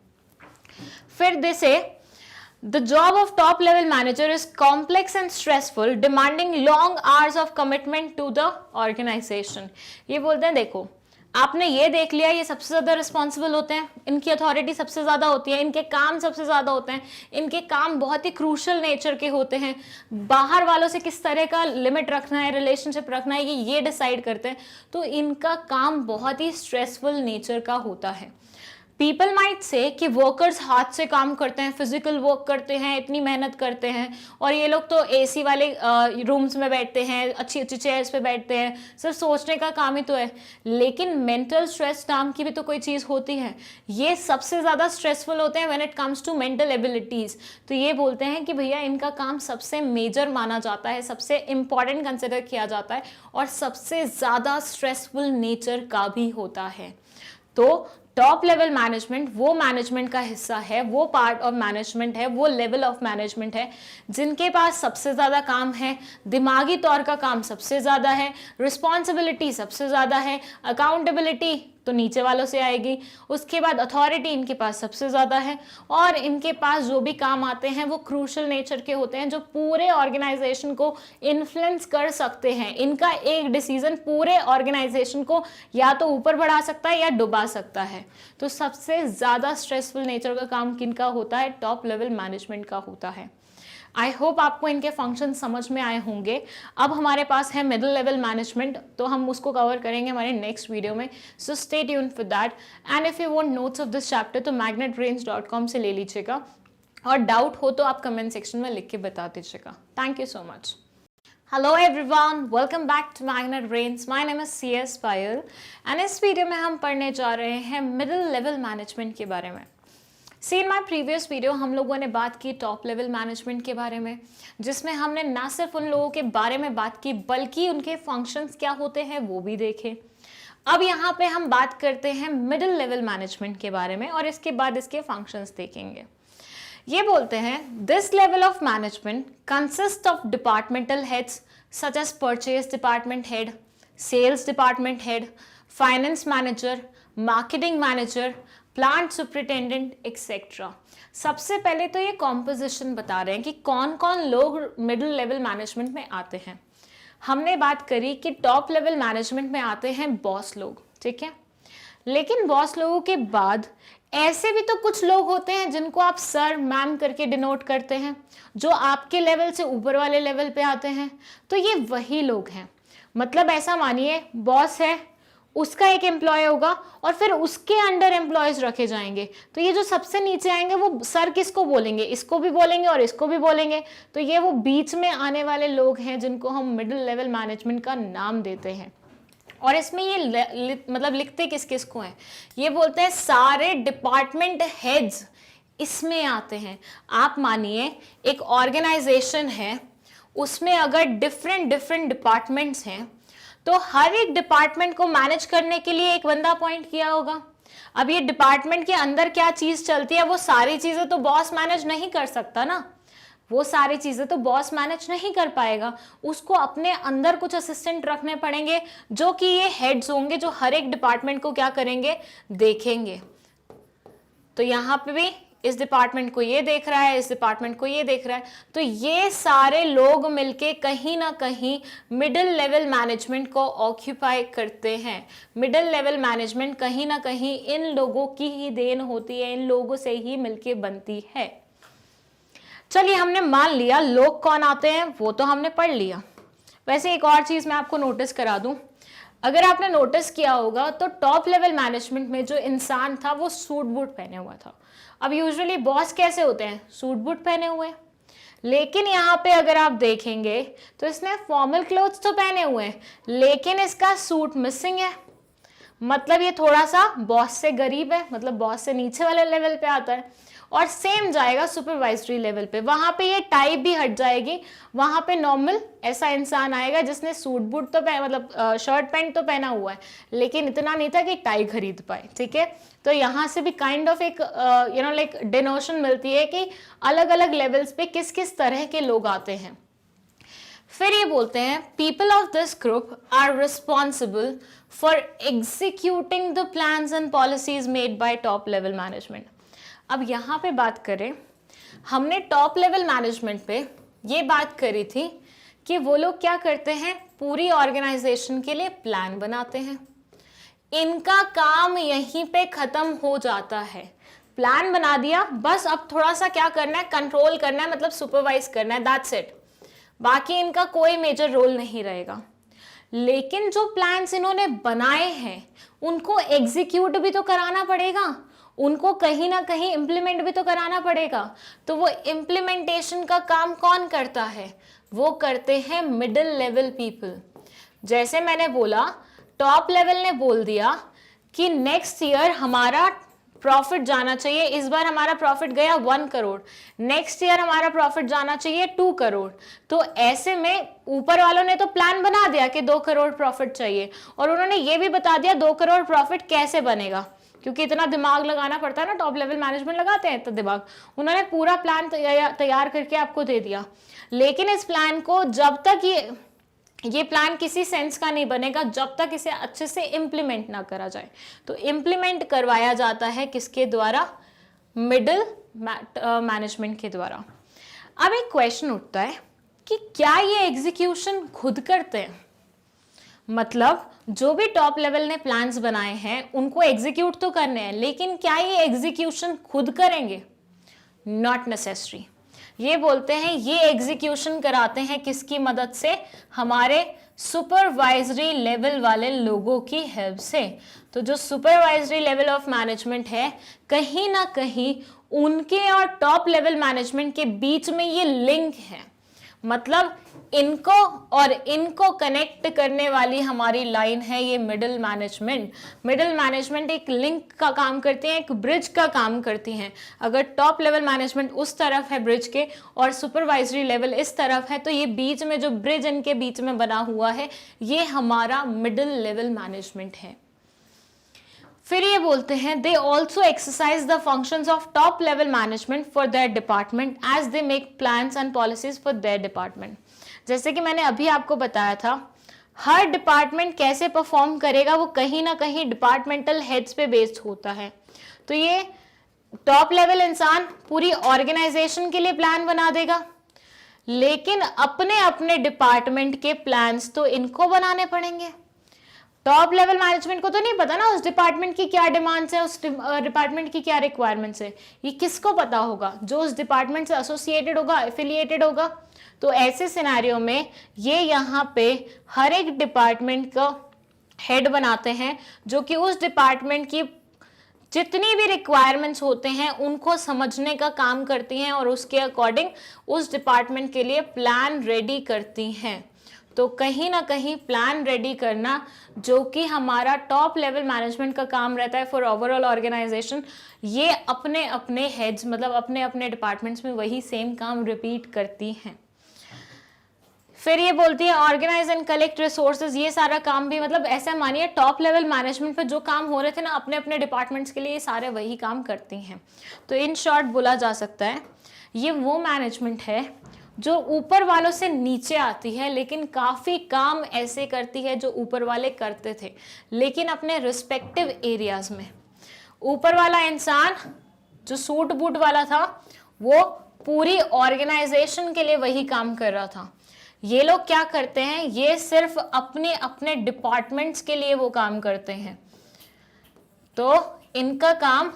फिर दे से The job of top level manager is complex and stressful, demanding long hours of commitment to the organization. ये बोलते हैं देखो, आपने ये देख लिया, ये सबसे ज्यादा रिस्पॉन्सिबल होते हैं, इनकी अथॉरिटी सबसे ज्यादा होती है, इनके काम सबसे ज्यादा होते हैं, इनके काम बहुत ही क्रूशल नेचर के होते हैं, बाहर वालों से किस तरह का लिमिट रखना है, रिलेशनशिप रखना है, ये डिसाइड करते हैं। तो इनका काम बहुत ही स्ट्रेसफुल नेचर का होता है। पीपल माइट से कि वर्कर्स हाथ से काम करते हैं, फिजिकल वर्क करते हैं, इतनी मेहनत करते हैं, और ये लोग तो एसी वाले रूम्स में बैठते हैं, अच्छी अच्छी चेयर्स पे बैठते हैं, सिर्फ सोचने का काम ही तो है। लेकिन मेंटल स्ट्रेस नाम की भी तो कोई चीज़ होती है, ये सबसे ज़्यादा स्ट्रेसफुल होते हैं when it comes to mental abilities. तो ये बोलते हैं कि भैया इनका काम सबसे मेजर माना जाता है, सबसे इंपॉर्टेंट कंसिडर किया जाता है, और सबसे ज़्यादा स्ट्रेसफुल नेचर का भी होता है। तो टॉप लेवल मैनेजमेंट वो मैनेजमेंट का हिस्सा है, वो पार्ट ऑफ मैनेजमेंट है, वो लेवल ऑफ मैनेजमेंट है जिनके पास सबसे ज़्यादा काम है, दिमागी तौर का काम सबसे ज़्यादा है, रिस्पॉन्सिबिलिटी सबसे ज़्यादा है, अकाउंटेबिलिटी तो नीचे वालों से आएगी, उसके बाद अथॉरिटी इनके पास सबसे ज़्यादा है, और इनके पास जो भी काम आते हैं वो क्रूशल नेचर के होते हैं, जो पूरे ऑर्गेनाइजेशन को इन्फ्लुएंस कर सकते हैं। इनका एक डिसीजन पूरे ऑर्गेनाइजेशन को या तो ऊपर बढ़ा सकता है या डुबा सकता है। तो सबसे ज़्यादा स्ट्रेसफुल नेचर का काम किनका होता है? टॉप लेवल मैनेजमेंट का होता है। आई होप आपको इनके फंक्शन समझ में आए होंगे। अब हमारे पास है मिडिल लेवल मैनेजमेंट, तो हम उसको कवर करेंगे हमारे नेक्स्ट वीडियो में, so stay tuned for that. And if you want notes of this chapter तो magnetbrains.com से ले लीजिएगा, और डाउट हो तो आप कमेंट सेक्शन में लिख के बता दीजिएगा। Thank you so much. Hello everyone, welcome back to Magnet Brains. My name is CS Payal, and इस वीडियो में हम पढ़ने जा रहे हैं मिडिल लेवल मैनेजमेंट के बारे में। इन माई प्रीवियस वीडियो हम लोगों ने बात की टॉप लेवल मैनेजमेंट के बारे में, जिसमें हमने ना सिर्फ उन लोगों के बारे में बात की बल्कि उनके फंक्शंस क्या होते हैं वो भी देखे। अब यहाँ पे हम बात करते हैं मिडिल लेवल मैनेजमेंट के बारे में, और इसके बाद इसके फंक्शंस देखेंगे। ये बोलते हैं this level of management consist of departmental heads such as purchase department head, sales department head, finance manager, marketing manager, plant superintendent etcetera. सबसे पहले तो ये कॉम्पोजिशन बता रहे हैं कि कौन कौन लोग मिडिल लेवल मैनेजमेंट में आते हैं। हमने बात करी कि टॉप लेवल मैनेजमेंट में आते हैं बॉस लोग, ठीक है, लेकिन बॉस लोगों के बाद ऐसे भी तो कुछ लोग होते हैं जिनको आप सर मैम करके डिनोट करते हैं, जो आपके लेवल से ऊपर वाले लेवल पे आते हैं। तो ये वही लोग हैं, मतलब ऐसा मानिए बॉस है, उसका एक एम्प्लॉय होगा और फिर उसके अंडर एम्प्लॉयज रखे जाएंगे। तो ये जो सबसे नीचे आएंगे वो सर किसको बोलेंगे? इसको भी बोलेंगे और इसको भी बोलेंगे। तो ये वो बीच में आने वाले लोग हैं जिनको हम मिडिल लेवल मैनेजमेंट का नाम देते हैं। और इसमें ये मतलब लिखते किस किस को हैं? ये बोलते हैं सारे डिपार्टमेंट हेड्स इसमें आते हैं। आप मानिए एक ऑर्गेनाइजेशन है, उसमें अगर डिफरेंट डिपार्टमेंट्स हैं तो हर एक डिपार्टमेंट को मैनेज करने के लिए एक बंदा अपॉइंट किया होगा। अब ये डिपार्टमेंट के अंदर क्या चीज चलती है वो सारी चीजें तो बॉस मैनेज नहीं कर सकता ना, वो सारी चीजें तो बॉस मैनेज नहीं कर पाएगा। उसको अपने अंदर कुछ असिस्टेंट रखने पड़ेंगे जो कि ये हेड्स होंगे, जो हर एक डिपार्टमेंट को क्या करेंगे? देखेंगे। तो यहाँ पे भी इस डिपार्टमेंट को ये देख रहा है, इस डिपार्टमेंट को ये देख रहा है। तो ये सारे लोग मिलके कहीं ना कहीं मिडिल लेवल मैनेजमेंट को ऑक्यूपाई करते हैं। मिडिल लेवल मैनेजमेंट कहीं ना कहीं इन लोगों की ही देन होती है, इन लोगों से ही मिलके बनती है। चलिए, हमने मान लिया लोग कौन आते हैं वो तो हमने पढ़ लिया। वैसे एक और चीज मैं आपको नोटिस करा दूं, अगर आपने नोटिस किया होगा तो टॉप लेवल मैनेजमेंट में जो इंसान था वो सूट बूट पहने हुआ था। अब यूजुअली बॉस कैसे होते हैं? सूट बूट पहने हुए। लेकिन यहाँ पे अगर आप देखेंगे तो इसने फॉर्मल क्लोथ्स तो पहने हुए हैं, लेकिन इसका सूट मिसिंग है। मतलब ये थोड़ा सा बॉस से गरीब है, मतलब बॉस से नीचे वाले लेवल पे आता है। और सेम जाएगा सुपरवाइजरी लेवल पे, वहां पे ये टाइप भी हट जाएगी, वहां पे नॉर्मल ऐसा इंसान आएगा जिसने सूट बूट तो मतलब शर्ट पैंट तो पहना हुआ है, लेकिन इतना नहीं था कि टाई खरीद पाए, ठीक है। तो यहाँ से भी काइंड ऑफ एक लाइक डिनोशन मिलती है कि अलग अलग लेवल्स पे किस किस तरह के लोग आते हैं। फिर ये बोलते हैं people of this group are responsible for executing the plans and policies made by top level management. अब यहाँ पे बात करें, हमने टॉप लेवल मैनेजमेंट पे ये बात करी थी कि वो लोग क्या करते हैं, पूरी ऑर्गेनाइजेशन के लिए प्लान बनाते हैं। इनका काम यहीं पे खत्म हो जाता है, प्लान बना दिया, बस अब थोड़ा सा क्या करना है, कंट्रोल करना है, मतलब सुपरवाइज करना है, दैट्स इट। बाकी इनका कोई मेजर रोल नहीं रहेगा। लेकिन जो प्लान्स इन्होंने बनाए हैं उनको एग्जीक्यूट भी तो कराना पड़ेगा, उनको कहीं ना कहीं इम्प्लीमेंट भी तो कराना पड़ेगा। तो वो इम्प्लीमेंटेशन का काम कौन करता है, वो करते हैं मिडिल लेवल पीपल। जैसे मैंने बोला, टॉप लेवल ने बोल दिया कि नेक्स्ट ईयर हमारा प्रॉफिट जाना चाहिए, इस बार हमारा प्रॉफिट गया 1 करोड़, नेक्स्ट ईयर हमारा प्रॉफिट जाना चाहिए 2 करोड़। तो ऐसे में ऊपर वालों ने तो प्लान बना दिया कि 2 करोड़ प्रॉफिट चाहिए, और उन्होंने ये भी बता दिया 2 करोड़ प्रॉफिट कैसे बनेगा, क्योंकि इतना दिमाग लगाना पड़ता है ना, टॉप लेवल मैनेजमेंट लगाते हैं तो दिमाग। उन्होंने पूरा प्लान तैयार करके आपको दे दिया, लेकिन इस प्लान को जब तक ये प्लान किसी सेंस का नहीं बनेगा जब तक इसे अच्छे से इम्प्लीमेंट ना करा जाए। तो इम्प्लीमेंट करवाया जाता है किसके द्वारा, मिडिल मैनेजमेंट के द्वारा। अब एक क्वेश्चन उठता है कि क्या ये एग्जीक्यूशन खुद करते हैं, मतलब जो भी टॉप लेवल ने प्लान्स बनाए हैं उनको एग्जीक्यूट तो करने हैं, लेकिन क्या ये एग्जीक्यूशन खुद करेंगे? Not necessary. ये बोलते हैं ये एग्जीक्यूशन कराते हैं किसकी मदद से, हमारे सुपरवाइजरी लेवल वाले लोगों की हेल्प से। तो जो सुपरवाइजरी लेवल ऑफ मैनेजमेंट है, कहीं ना कहीं उनके और टॉप लेवल मैनेजमेंट के बीच में ये लिंक है, मतलब इनको और इनको कनेक्ट करने वाली हमारी लाइन है ये मिडिल मैनेजमेंट। मिडिल मैनेजमेंट एक लिंक का काम करती है, एक ब्रिज का काम करती हैं। अगर टॉप लेवल मैनेजमेंट उस तरफ है ब्रिज के और सुपरवाइजरी लेवल इस तरफ है, तो ये बीच में जो ब्रिज इनके बीच में बना हुआ है ये हमारा मिडिल लेवल मैनेजमेंट है। फिर ये बोलते हैं they also exercise the functions of top level management for their department as they make plans and policies for their department. जैसे कि मैंने अभी आपको बताया था, हर डिपार्टमेंट कैसे परफॉर्म करेगा वो कहीं ना कहीं डिपार्टमेंटल हेड्स पे बेस्ड होता है। तो ये टॉप लेवल इंसान पूरी ऑर्गेनाइजेशन के लिए प्लान बना देगा, लेकिन अपने अपने डिपार्टमेंट के प्लान्स तो इनको बनाने पड़ेंगे। टॉप लेवल मैनेजमेंट को तो नहीं पता ना उस डिपार्टमेंट की क्या डिमांड्स है, उस डिपार्टमेंट की क्या रिक्वायरमेंट्स है, ये किसको पता होगा, जो उस डिपार्टमेंट से एसोसिएटेड होगा, एफिलिएटेड होगा। तो ऐसे सिनेरियो में ये यहाँ पे हर एक डिपार्टमेंट का हेड बनाते हैं, जो कि उस डिपार्टमेंट की जितनी भी रिक्वायरमेंट्स होते हैं उनको समझने का काम करती हैं और उसके अकॉर्डिंग उस डिपार्टमेंट के लिए प्लान रेडी करती हैं। तो कहीं ना कहीं प्लान रेडी करना जो कि हमारा टॉप लेवल मैनेजमेंट का काम रहता है फॉर ओवरऑल ऑर्गेनाइजेशन, ये अपने अपने हेड्स मतलब अपने अपने डिपार्टमेंट्स में वही सेम काम रिपीट करती हैं। फिर ये बोलती है ऑर्गेनाइज एंड कलेक्ट रिसोर्सेज, ये सारा काम भी मतलब ऐसा मानिए टॉप लेवल मैनेजमेंट पे जो काम हो रहे थे ना अपने अपने डिपार्टमेंट्स के लिए, ये सारे वही काम करती हैं। तो इन शॉर्ट बोला जा सकता है ये वो मैनेजमेंट है जो ऊपर वालों से नीचे आती है, लेकिन काफ़ी काम ऐसे करती है जो ऊपर वाले करते थे, लेकिन अपने रिस्पेक्टिव एरियाज में। ऊपर वाला इंसान जो सूट बूट वाला था वो पूरी ऑर्गेनाइजेशन के लिए वही काम कर रहा था। ये लोग क्या करते हैं, ये सिर्फ अपने अपने डिपार्टमेंट्स के लिए वो काम करते हैं। तो इनका काम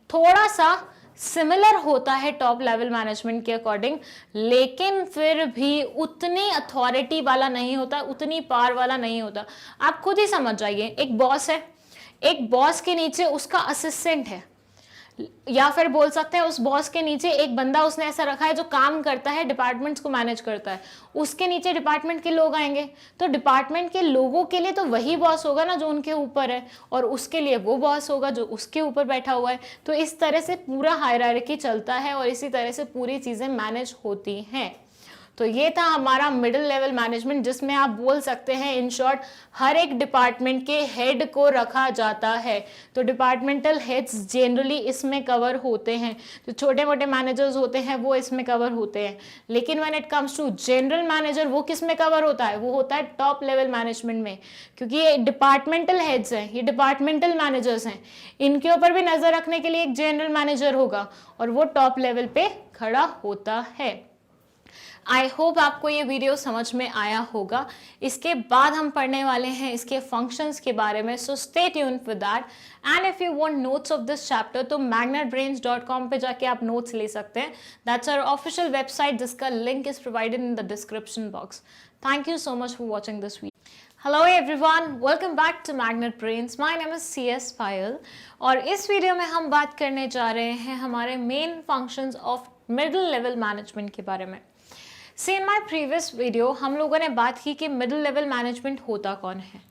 थोड़ा सा सिमिलर होता है टॉप लेवल मैनेजमेंट के अकॉर्डिंग, लेकिन फिर भी उतनी अथॉरिटी वाला नहीं होता, उतनी पावर वाला नहीं होता। आप खुद ही समझ जाइए, एक बॉस है, एक बॉस के नीचे उसका असिस्टेंट है, या फिर बोल सकते हैं उस बॉस के नीचे एक बंदा उसने ऐसा रखा है जो काम करता है, डिपार्टमेंट्स को मैनेज करता है, उसके नीचे डिपार्टमेंट के लोग आएंगे, तो डिपार्टमेंट के लोगों के लिए तो वही बॉस होगा ना जो उनके ऊपर है, और उसके लिए वो बॉस होगा जो उसके ऊपर बैठा हुआ है। तो इस तरह से पूरा हायरार्की चलता है और इसी तरह से पूरी चीज़ें मैनेज होती हैं। तो ये था हमारा मिडिल लेवल मैनेजमेंट, जिसमें आप बोल सकते हैं इन शॉर्ट हर एक डिपार्टमेंट के हेड को रखा जाता है। तो डिपार्टमेंटल हेड्स जनरली इसमें कवर होते हैं, जो छोटे मोटे मैनेजर्स होते हैं वो इसमें कवर होते हैं। लेकिन when it comes to general manager, वो किस में कवर होता है? वो होता है टॉप लेवल मैनेजमेंट में, क्योंकि ये डिपार्टमेंटल हेड्स हैं, ये डिपार्टमेंटल मैनेजर्स हैं, इनके ऊपर भी नजर रखने के लिए एक जनरल मैनेजर होगा और वो टॉप लेवल पे खड़ा होता है। आई होप आपको ये वीडियो समझ में आया होगा। इसके बाद हम पढ़ने वाले हैं इसके फंक्शंस के बारे में, so stay tuned with that. And if you want notes of this chapter तो magnetbrains.com पे जाके आप नोट्स ले सकते हैं। दैट्स आवर ऑफिशियल वेबसाइट, जिसका link is provided in the description box. Thank you so much for watching this video. Hello everyone, welcome back to Magnet Brains. My name is CS Payal और इस video में हम बात करने जा रहे हैं हमारे main functions of middle level management के बारे में। सी इन माई प्रीवियस वीडियो हम लोगों ने बात की कि मिडिल लेवल मैनेजमेंट होता कौन है,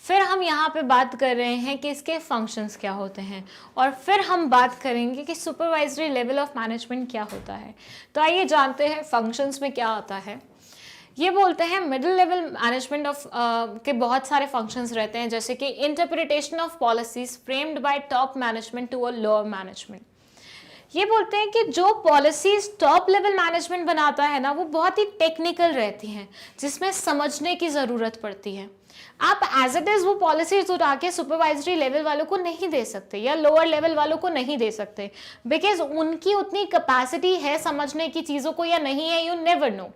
फिर हम यहाँ पे बात कर रहे हैं कि इसके फंक्शंस क्या होते हैं, और फिर हम बात करेंगे कि सुपरवाइजरी लेवल ऑफ मैनेजमेंट क्या होता है। तो आइए जानते हैं फंक्शंस में क्या आता है। ये बोलते हैं मिडिल लेवल मैनेजमेंट ऑफ के बहुत सारे फंक्शंस रहते हैं, जैसे कि interpretation of policies framed by top management to a lower management. ये बोलते हैं कि जो पॉलिसीज टॉप लेवल मैनेजमेंट बनाता है ना, वो बहुत ही टेक्निकल रहती हैं, जिसमें समझने की ज़रूरत पड़ती है। आप एज इट इज़ वो पॉलिसीज उठा के सुपरवाइजरी लेवल वालों को नहीं दे सकते या लोअर लेवल वालों को नहीं दे सकते, बिकॉज उनकी उतनी कैपेसिटी है समझने की चीज़ों को या नहीं है, यू नेवर नो।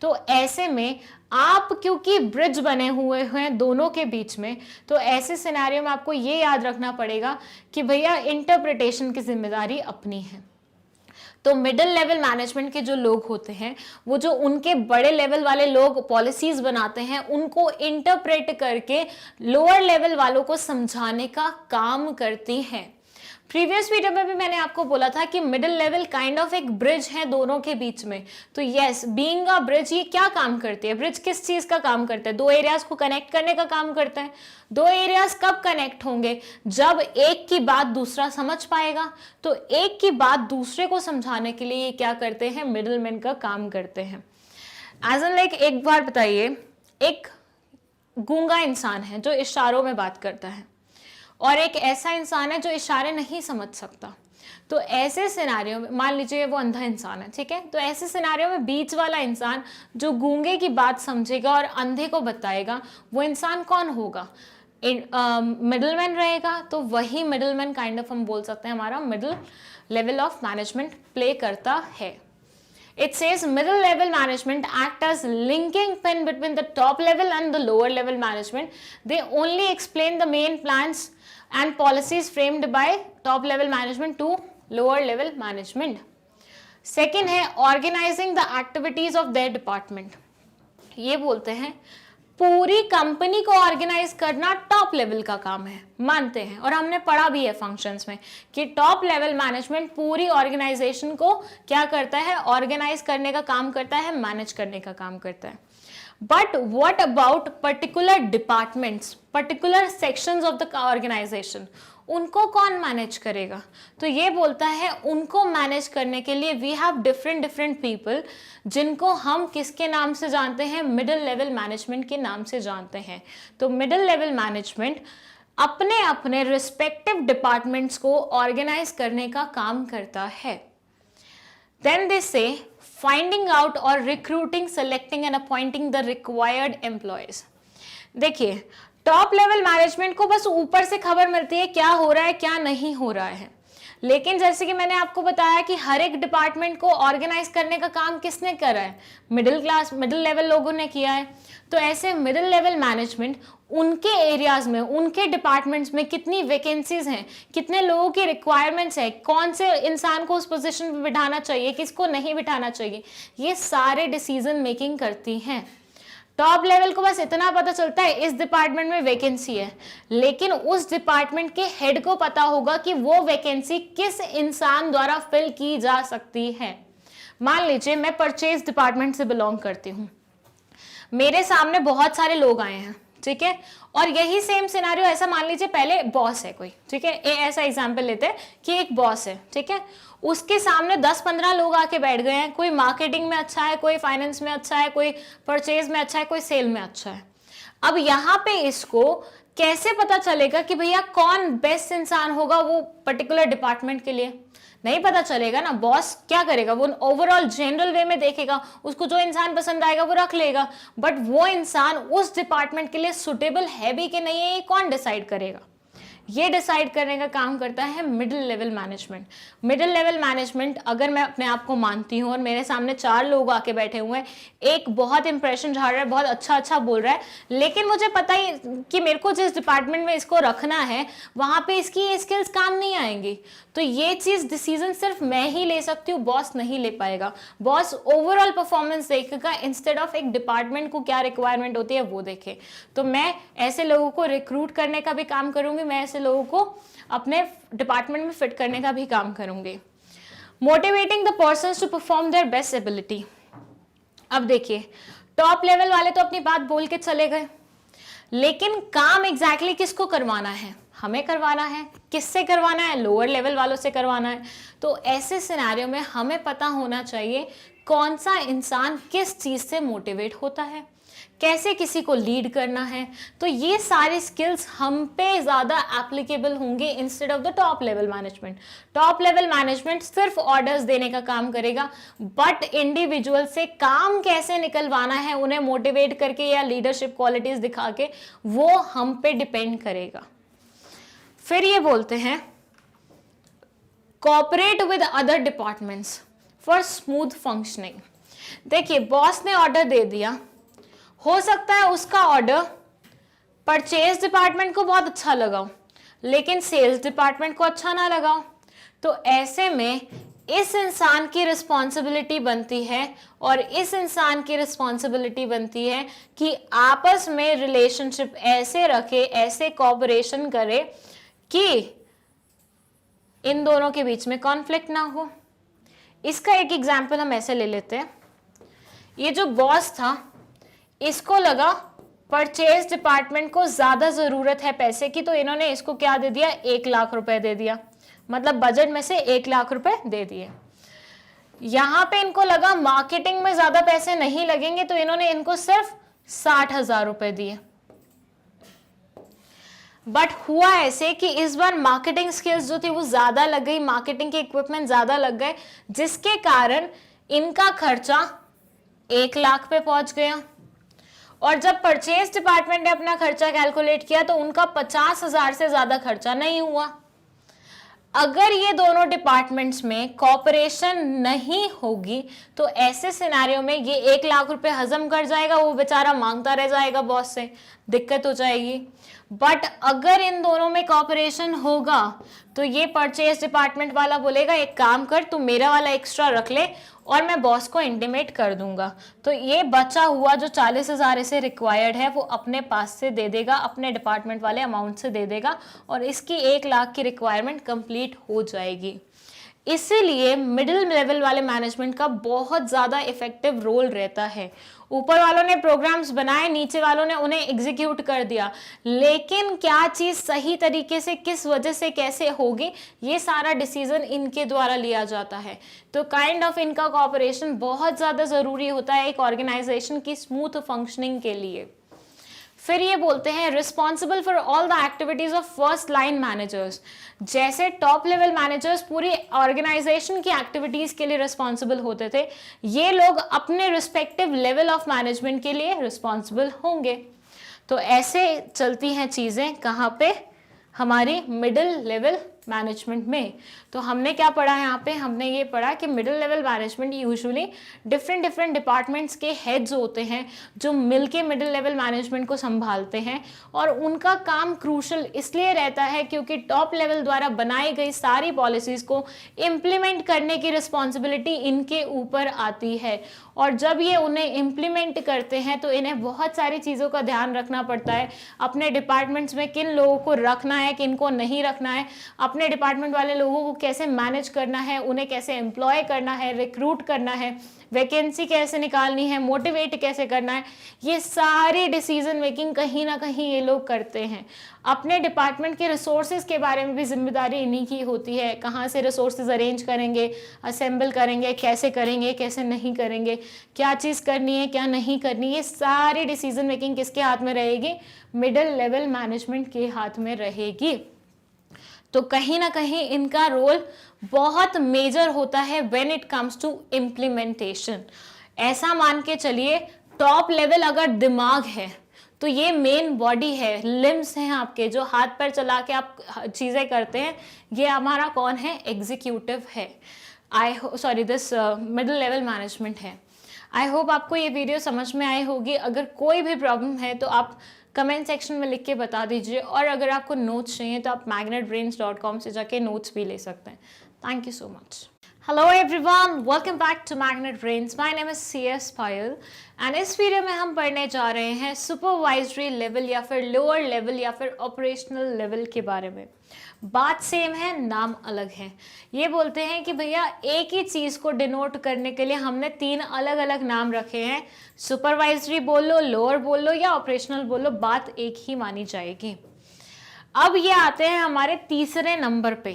तो ऐसे में आप क्योंकि ब्रिज बने हुए हैं दोनों के बीच में, तो ऐसे सिनेरियो में आपको ये याद रखना पड़ेगा कि भैया इंटरप्रिटेशन की जिम्मेदारी अपनी है। तो मिडिल लेवल मैनेजमेंट के जो लोग होते हैं, वो जो उनके बड़े लेवल वाले लोग पॉलिसीज बनाते हैं, उनको इंटरप्रेट करके लोअर लेवल वालों को समझाने का काम करती हैं। प्रीवियस वीडियो में भी मैंने आपको बोला था कि मिडिल लेवल काइंड ऑफ एक ब्रिज है दोनों के बीच में। तो यस, बीइंग अ ब्रिज ये क्या काम करती है? ब्रिज किस चीज का काम करता है? दो एरियाज को कनेक्ट करने का काम करता है। दो एरियाज कब कनेक्ट होंगे? जब एक की बात दूसरा समझ पाएगा। तो एक की बात दूसरे को समझाने के लिए ये क्या करते हैं? मिडिल मैन का काम करते हैं। एज एन लाइक, एक बार बताइए, एक गूंगा इंसान है जो इशारों में बात करता है, और एक ऐसा इंसान है जो इशारे नहीं समझ सकता। तो ऐसे सिनारियों में मान लीजिए वो अंधा इंसान है, ठीक है, तो ऐसे सिनारियों में बीच वाला इंसान जो गूंगे की बात समझेगा और अंधे को बताएगा, वो इंसान कौन होगा? मिडलमैन रहेगा। तो वही मिडलमैन काइंड ऑफ हम बोल सकते हैं हमारा middle level of management play करता है। It says middle level management act as linking pin between the top level and the lower level management. They only explain the main plans and policies framed by top level management to lower level management. Second है organizing the activities of their department. ये बोलते हैं पूरी company को organise करना top level का काम है, मानते हैं, और हमने पढ़ा भी है फंक्शंस में कि टॉप लेवल मैनेजमेंट पूरी ऑर्गेनाइजेशन को क्या करता है? ऑर्गेनाइज करने का काम करता है, मैनेज करने का काम करता है। But what about particular departments, particular sections of the organisation, उनको कौन मैनेज करेगा? तो ये बोलता है उनको मैनेज करने के लिए वी हैव डिफरेंट पीपल, जिनको हम किसके नाम से जानते हैं? मिडिल लेवल मैनेजमेंट के नाम से जानते हैं। तो मिडिल लेवल मैनेजमेंट अपने अपने रिस्पेक्टिव डिपार्टमेंट्स को ऑर्गेनाइज करने का काम करता है। देन दे से फाइंडिंग आउट और recruiting, selecting and appointing the required employees. देखिए, टॉप लेवल मैनेजमेंट को बस ऊपर से खबर मिलती है क्या हो रहा है क्या नहीं हो रहा है, लेकिन जैसे कि मैंने आपको बताया कि हर एक डिपार्टमेंट को ऑर्गेनाइज करने का काम किसने करा है? मिडिल लेवल लोगों ने किया है। तो ऐसे मिडिल लेवल मैनेजमेंट उनके एरियाज में, उनके डिपार्टमेंट्स में कितनी वैकेंसीज हैं, कितने लोगों की रिक्वायरमेंट्स है, कौन से इंसान को उस पोजीशन पे बिठाना चाहिए, किसको नहीं बिठाना चाहिए, ये सारे डिसीजन मेकिंग करती हैं। टॉप लेवल को बस इतना पता चलता है इस डिपार्टमेंट में वैकेंसी है, लेकिन उस डिपार्टमेंट के हेड को पता होगा कि वो वैकेंसी किस इंसान द्वारा फिल की जा सकती है। मान लीजिए मैं परचेज डिपार्टमेंट से बिलोंग करती हूँ, मेरे सामने बहुत सारे लोग आए हैं, ठीक है, और यही सेम सिनेरियो ऐसा मान लीजिए पहले बॉस है कोई, ठीक है, ऐसा एग्जांपल लेते हैं कि एक बॉस है, ठीक है, उसके सामने 10-15 लोग आके बैठ गए हैं, कोई मार्केटिंग में अच्छा है, कोई फाइनेंस में अच्छा है, कोई परचेज में अच्छा है, कोई सेल में अच्छा है। अब यहाँ पे इसको कैसे पता चलेगा कि भैया कौन बेस्ट इंसान होगा वो पर्टिकुलर डिपार्टमेंट के लिए? नहीं पता चलेगा ना। बॉस क्या करेगा, वो ओवरऑल जनरल वे में देखेगा, उसको जो इंसान पसंद आएगा वो रख लेगा, बट वो इंसान उस डिपार्टमेंट के लिए सुटेबल है भी कि नहीं है ये कौन डिसाइड करेगा? ये डिसाइड करने का काम करता है middle level management. Middle level management अगर मैं अपने आप को मानती हूँ और मेरे सामने 4 लोग आके बैठे हुए हैं, एक बहुत इंप्रेशन झाड़ रहा है, बहुत अच्छा बोल रहा है, लेकिन मुझे पता ही कि मेरे को जिस डिपार्टमेंट में इसको रखना है वहां पे इसकी ये स्किल्स काम नहीं आएंगी, तो ये चीज डिसीजन सिर्फ मैं ही ले सकती हूँ, बॉस नहीं ले पाएगा। बॉस ओवरऑल परफॉर्मेंस देखेगा इंस्टेड ऑफ एक डिपार्टमेंट को क्या रिक्वायरमेंट होती है वो देखे। तो मैं ऐसे लोगों को रिक्रूट करने का भी काम करूंगी, मैं ऐसे लोगों को अपने डिपार्टमेंट में फिट करने का भी काम करूंगी। Motivating the persons to perform their best ability. अब देखिए टॉप लेवल वाले तो अपनी बात बोल के चले गए, लेकिन काम एग्जैक्टली किसको करवाना है? हमें करवाना है। किससे करवाना है? लोअर लेवल वालों से करवाना है। तो ऐसे सिनेरियो में हमें पता होना चाहिए कौन सा इंसान किस चीज से मोटिवेट होता है, कैसे किसी को लीड करना है। तो ये सारी स्किल्स हम पे ज्यादा एप्लीकेबल होंगे instead of the top level management. Top level management सिर्फ ऑर्डर्स देने का काम करेगा, बट इंडिविजुअल से काम कैसे निकलवाना है, उन्हें मोटिवेट करके या लीडरशिप क्वालिटीज दिखा के, वो हम पे डिपेंड करेगा। फिर ये बोलते हैं cooperate with other departments for smooth functioning. देखिए बॉस ने ऑर्डर दे दिया, हो सकता है उसका ऑर्डर परचेज डिपार्टमेंट को बहुत अच्छा लगा लेकिन सेल्स डिपार्टमेंट को अच्छा ना लगा। तो ऐसे में इस इंसान की रिस्पॉन्सिबिलिटी बनती है और इस इंसान की रिस्पॉन्सिबिलिटी बनती है कि आपस में रिलेशनशिप ऐसे रखे, ऐसे कोऑपरेशन करे कि इन दोनों के बीच में कॉन्फ्लिक्ट ना हो। इसका एक एग्जाम्पल हम ऐसे ले लेते हैं। ये जो बॉस था इसको लगा परचेज डिपार्टमेंट को ज्यादा जरूरत है पैसे की, तो इन्होंने इसको क्या दे दिया, 1 लाख रुपए दे दिया, मतलब बजट में से 1 लाख रुपए दे दिए। यहां पे इनको लगा मार्केटिंग में ज्यादा पैसे नहीं लगेंगे, तो इन्होंने इनको सिर्फ 60,000 रुपए दिए। बट हुआ ऐसे कि इस बार मार्केटिंग स्किल्स जो थी वो ज्यादा लग गई, मार्केटिंग के इक्विपमेंट ज्यादा लग गए, जिसके कारण इनका खर्चा 1 लाख पे पहुंच गया। और जब परचेज डिपार्टमेंट ने अपना खर्चा कैलकुलेट किया तो उनका 50,000 से ज्यादा खर्चा नहीं हुआ। अगर ये दोनों डिपार्टमेंट्स में कॉपरेशन नहीं होगी तो ऐसे सिनेरियो में ये 1 लाख रुपए हजम कर जाएगा, वो बेचारा मांगता रह जाएगा बॉस से, दिक्कत हो जाएगी। बट अगर इन दोनों में कॉपरेशन होगा तो ये परचेज डिपार्टमेंट वाला बोलेगा एक काम कर, तू मेरा वाला एक्स्ट्रा रख ले और मैं बॉस को इंटीमेट कर दूंगा, तो ये बचा हुआ जो 40,000 इसे रिक्वायर्ड है वो अपने पास से दे देगा, अपने डिपार्टमेंट वाले अमाउंट से दे देगा और इसकी 1 लाख की रिक्वायरमेंट कंप्लीट हो जाएगी। इसीलिए मिडिल लेवल वाले मैनेजमेंट का बहुत ज्यादा इफेक्टिव रोल रहता है। ऊपर वालों ने प्रोग्राम्स बनाए, नीचे वालों ने उन्हें एग्जीक्यूट कर दिया, लेकिन क्या चीज सही तरीके से किस वजह से कैसे होगी ये सारा डिसीजन इनके द्वारा लिया जाता है। तो काइंड ऑफ इनका कोऑपरेशन बहुत ज्यादा जरूरी होता है एक ऑर्गेनाइजेशन की स्मूथ फंक्शनिंग के लिए। फिर ये बोलते हैं responsible for all the activities of first line managers. जैसे टॉप लेवल मैनेजर्स पूरी ऑर्गेनाइजेशन की एक्टिविटीज के लिए रिस्पॉन्सिबल होते थे, ये लोग अपने रिस्पेक्टिव लेवल ऑफ मैनेजमेंट के लिए रिस्पॉन्सिबल होंगे। तो ऐसे चलती हैं चीजें कहाँ पे, हमारी मिडिल लेवल मैनेजमेंट में। तो हमने क्या पढ़ा है यहाँ पे, हमने ये पढ़ा कि middle level management usually different departments के हेड्स होते हैं जो मिलके मिडिल लेवल मैनेजमेंट को संभालते हैं, और उनका काम क्रूशल इसलिए रहता है क्योंकि टॉप लेवल द्वारा बनाई गई सारी पॉलिसीज को इम्प्लीमेंट करने की रिस्पॉन्सिबिलिटी इनके ऊपर आती है। और जब ये उन्हें इम्प्लीमेंट करते हैं तो इन्हें बहुत सारी चीज़ों का ध्यान रखना पड़ता है, अपने डिपार्टमेंट्स में किन लोगों को रखना है, किन को नहीं रखना है, अपने डिपार्टमेंट वाले लोगों को कैसे मैनेज करना है, उन्हें कैसे एम्प्लॉय करना है, रिक्रूट करना है, वैकेंसी कैसे निकालनी है, मोटिवेट कैसे करना है। ये सारी डिसीजन मेकिंग कहीं ना कहीं ये लोग करते हैं। अपने डिपार्टमेंट के रिसोर्सेज के बारे में भी जिम्मेदारी इन्हीं की होती है, कहाँ से रिसोर्सेज अरेंज करेंगे, असेंबल करेंगे, कैसे नहीं करेंगे, क्या चीज़ करनी है क्या नहीं करनी, ये सारी डिसीजन मेकिंग किसके हाथ में रहेगी, मिडिल लेवल मैनेजमेंट के हाथ में रहेगी। तो कहीं ना कहीं इनका रोल बहुत मेजर होता है when it comes to implementation. ऐसा मान के चलिए टॉप लेवल अगर दिमाग है तो ये मेन बॉडी है, लिम्स हैं आपके जो हाथ पर चला के आप चीज़ें करते हैं, ये हमारा कौन है, एग्जीक्यूटिव है। दिस मिडिल लेवल मैनेजमेंट है। आई होप आपको ये वीडियो समझ में आई होगी। अगर कोई भी प्रॉब्लम है तो आप कमेंट सेक्शन में लिख के बता दीजिए, और अगर आपको नोट्स चाहिए तो आप magnetbrains.com से जाके नोट्स भी ले सकते हैं। Thank you so much. Hello everyone, welcome back to Magnet Brains. My name is CS Payal and इस वीडियो में हम पढ़ने जा रहे हैं सुपरवाइजरी लेवल या फिर लोअर लेवल या फिर ऑपरेशनल लेवल के बारे में। बात सेम है, नाम अलग है। ये बोलते हैं कि भैया एक ही चीज़ को डिनोट करने के लिए हमने 3 अलग अलग नाम रखे हैं, सुपरवाइजरी बोल लो, लोअर बोल लो या ऑपरेशनल बोल लो, बात एक ही मानी जाएगी। अब ये आते हैं हमारे तीसरे नंबर पे,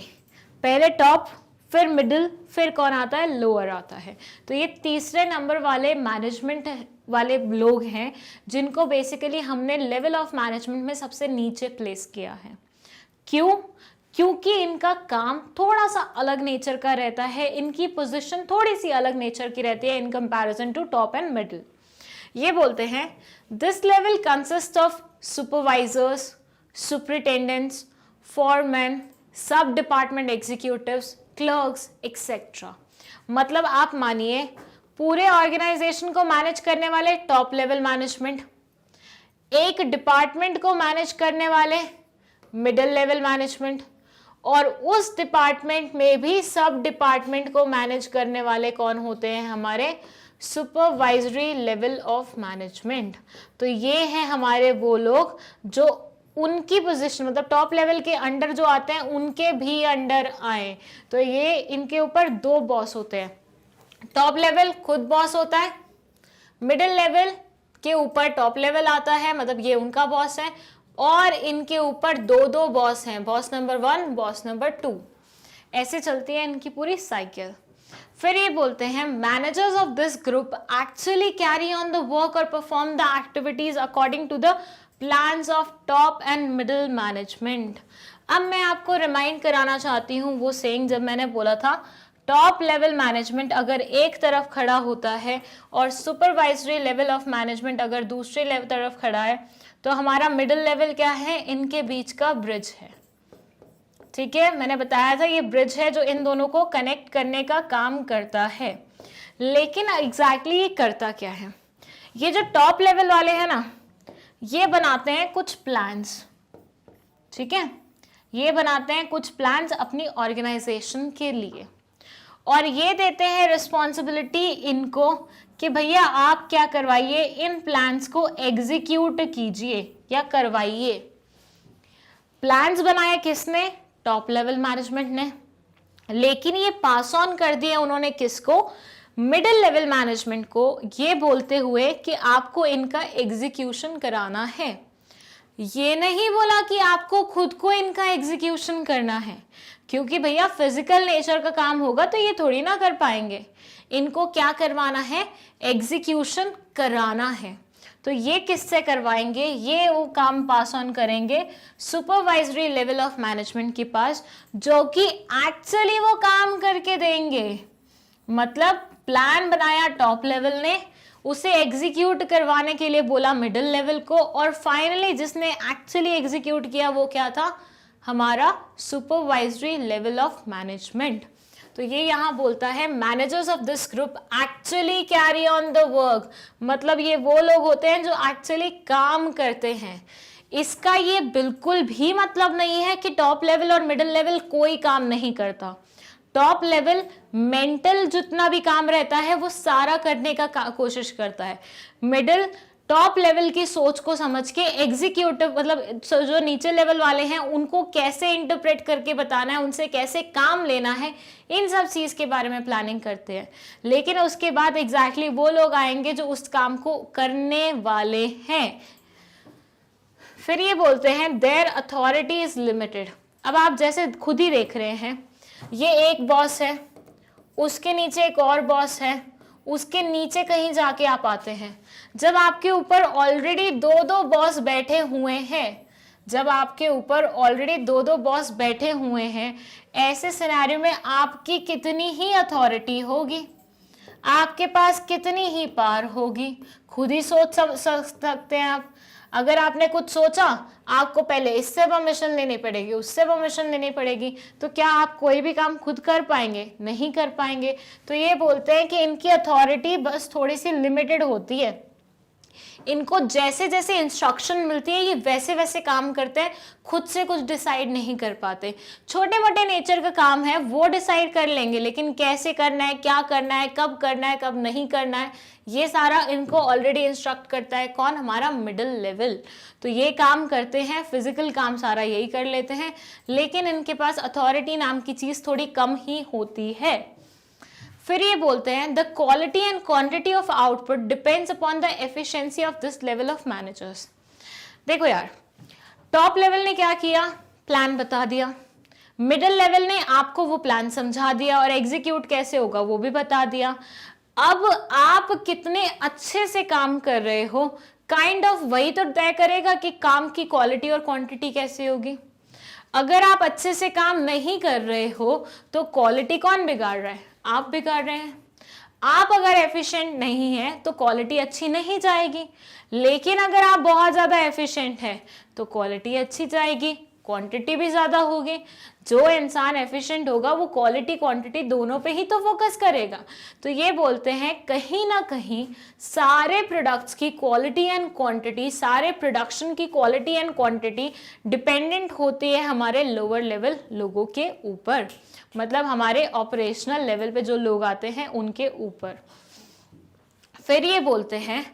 पहले टॉप फिर मिडिल फिर कौन आता है, लोअर आता है। तो ये तीसरे नंबर वाले मैनेजमेंट वाले लोग हैं जिनको बेसिकली हमने लेवल ऑफ मैनेजमेंट में सबसे नीचे प्लेस किया है। क्यों? क्योंकि इनका काम थोड़ा सा अलग नेचर का रहता है, इनकी पोजीशन थोड़ी सी अलग नेचर की रहती है in comparison to top and middle. ये बोलते हैं this level consist of supervisors, superintendents, foreman, sub department executives, clerks etcetera. मतलब आप मानिए पूरे ऑर्गेनाइजेशन को मैनेज करने वाले टॉप लेवल मैनेजमेंट, एक डिपार्टमेंट को मैनेज करने वाले मिडिल लेवल मैनेजमेंट, और उस डिपार्टमेंट में भी सब डिपार्टमेंट को मैनेज करने वाले कौन होते हैं, हमारे सुपरवाइजरी लेवल ऑफ मैनेजमेंट। तो ये हैं हमारे वो लोग जो उनकी पोजीशन मतलब टॉप लेवल के अंडर जो आते हैं उनके भी अंडर आए। तो ये इनके ऊपर 2 बॉस होते हैं, टॉप लेवल खुद बॉस होता है, मिडिल लेवल के ऊपर टॉप लेवल आता है, मतलब ये उनका बॉस है, और इनके ऊपर 2 बॉस हैं, बॉस नंबर 1, बॉस नंबर 2। ऐसे चलती है इनकी पूरी साइकिल। फिर ये बोलते हैं managers of this group actually carry on the work और perform the activities according to the plans of top and middle management. अब मैं आपको रिमाइंड कराना चाहती हूँ वो सेइंग जब मैंने बोला था टॉप लेवल मैनेजमेंट अगर एक तरफ खड़ा होता है और सुपरवाइजरी लेवल ऑफ मैनेजमेंट अगर दूसरे तरफ खड़ा है, तो हमारा मिडिल लेवल क्या है, इनके बीच का ब्रिज है। ठीक है, मैंने बताया था ये ब्रिज है जो इन दोनों को कनेक्ट करने का काम करता है। लेकिन एग्जैक्टली ये करता क्या है, ये जो टॉप लेवल वाले हैं ना, ये बनाते हैं कुछ प्लान्स। ठीक है, ये बनाते हैं कुछ प्लान्स अपनी ऑर्गेनाइजेशन के लिए, और ये देते हैं रिस्पॉन्सिबिलिटी इनको कि भैया आप क्या करवाइए, इन प्लान्स को एग्जीक्यूट कीजिए या करवाइए। प्लान्स बनाए किसने, टॉप लेवल मैनेजमेंट ने, लेकिन ये पास ऑन कर दिए उन्होंने किसको, मिडिल लेवल मैनेजमेंट को, ये बोलते हुए कि आपको इनका एग्जीक्यूशन कराना है। ये नहीं बोला कि आपको खुद को इनका एग्जीक्यूशन करना है, क्योंकि भैया फिजिकल नेचर का काम होगा तो ये थोड़ी ना कर पाएंगे। इनको क्या करवाना है, एग्जीक्यूशन कराना है। तो ये किससे करवाएंगे, ये वो काम पास ऑन करेंगे सुपरवाइजरी लेवल ऑफ मैनेजमेंट के पास, जो कि एक्चुअली वो काम करके देंगे। मतलब प्लान बनाया टॉप लेवल ने, उसे एग्जीक्यूट करवाने के लिए बोला मिडिल लेवल को, और फाइनली जिसने एक्चुअली एग्जीक्यूट किया वो क्या था, हमारा सुपरवाइजरी लेवल ऑफ मैनेजमेंट। तो ये यहाँ बोलता है managers of this group actually carry on the work, मतलब ये वो लोग होते हैं जो एक्चुअली काम करते हैं। इसका ये बिल्कुल भी मतलब नहीं है कि टॉप लेवल और मिडिल लेवल कोई काम नहीं करता। टॉप लेवल मेंटल जितना भी काम रहता है वो सारा करने का कोशिश करता है। मिडिल टॉप लेवल की सोच को समझ के एग्जीक्यूटिव मतलब जो नीचे लेवल वाले हैं उनको कैसे इंटरप्रेट करके बताना है, उनसे कैसे काम लेना है, इन सब चीज के बारे में प्लानिंग करते हैं। लेकिन उसके बाद एग्जैक्टली वो लोग आएंगे जो उस काम को करने वाले हैं। फिर ये बोलते हैं देयर अथॉरिटी इज लिमिटेड। अब आप जैसे खुद ही देख रहे हैं, ये एक बॉस है, उसके नीचे एक और बॉस है, उसके नीचे कहीं जाके आप आते हैं। जब आपके ऊपर ऑलरेडी दो बॉस बैठे हुए हैं, जब आपके ऊपर ऑलरेडी दो बॉस बैठे हुए हैं, ऐसे सिनेरियो में आपकी कितनी ही अथॉरिटी होगी, आपके पास कितनी ही पावर होगी, खुद ही सोच सकते हैं आप। अगर आपने कुछ सोचा, आपको पहले इससे परमिशन लेनी पड़ेगी, उससे परमिशन लेनी पड़ेगी, तो क्या आप कोई भी काम खुद कर पाएंगे? नहीं कर पाएंगे। तो ये बोलते हैं कि इनकी अथॉरिटी बस थोड़ी सी लिमिटेड होती है। इनको जैसे जैसे इंस्ट्रक्शन मिलती है ये वैसे वैसे काम करते हैं, खुद से कुछ डिसाइड नहीं कर पाते। छोटे मोटे नेचर का काम है वो डिसाइड कर लेंगे, लेकिन कैसे करना है, क्या करना है, कब नहीं करना है, ये सारा इनको ऑलरेडी इंस्ट्रक्ट करता है कौन? हमारा मिडिल लेवल। तो ये काम करते हैं, फिजिकल काम सारा यही कर लेते हैं, लेकिन इनके पास अथॉरिटी नाम की चीज थोड़ी कम ही होती है। फिर ये बोलते हैं the quality and quantity of output depends upon the efficiency of this level of managers. देखो यार, टॉप लेवल ने क्या किया? प्लान बता दिया। मिडिल लेवल ने आपको वो प्लान समझा दिया और एग्जीक्यूट कैसे होगा वो भी बता दिया। अब आप कितने अच्छे से काम कर रहे हो काइंड ऑफ वही तो तय करेगा कि काम की क्वालिटी और क्वांटिटी कैसे होगी। अगर आप अच्छे से काम नहीं कर रहे हो तो क्वालिटी कौन बिगाड़ रहा है? आप बिगाड़ रहे हैं। आप अगर एफिशिएंट नहीं है तो क्वालिटी अच्छी नहीं जाएगी, लेकिन अगर आप बहुत ज्यादा एफिशिएंट है तो क्वालिटी अच्छी जाएगी, क्वांटिटी भी ज्यादा होगी। जो इंसान एफिशिएंट होगा वो क्वालिटी क्वांटिटी दोनों पे ही तो फोकस करेगा। तो ये बोलते हैं कहीं ना कहीं सारे प्रोडक्ट्स की क्वालिटी एंड क्वांटिटी, सारे प्रोडक्शन की क्वालिटी एंड क्वांटिटी डिपेंडेंट होती है हमारे लोअर लेवल लोगों के ऊपर, मतलब हमारे ऑपरेशनल लेवल पे जो लोग आते हैं उनके ऊपर। फिर ये बोलते हैं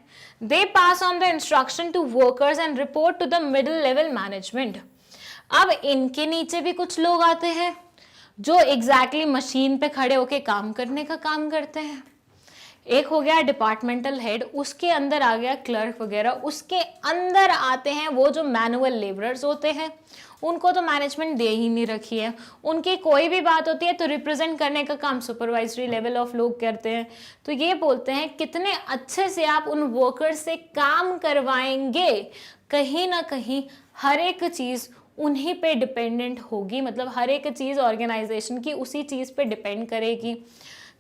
they pass on the instruction to workers and report to the middle level management. अब इनके नीचे भी कुछ लोग आते हैं जो एग्जैक्टली मशीन पे खड़े होके काम करने का काम करते हैं। एक हो गया डिपार्टमेंटल हेड, उसके अंदर आ गया क्लर्क वगैरह, उसके अंदर आते हैं वो जो मैनुअल लेबरर्स होते हैं, उनको तो मैनेजमेंट दे ही नहीं रखी है। उनकी कोई भी बात होती है तो रिप्रेजेंट करने का काम सुपरवाइजरी लेवल ऑफ लोग करते हैं। तो ये बोलते हैं कितने अच्छे से आप उन वर्कर्स से काम करवाएंगे, कहीं ना कहीं हर एक चीज उन्हीं पे डिपेंडेंट होगी, मतलब हर एक चीज ऑर्गेनाइजेशन की उसी चीज पे डिपेंड करेगी।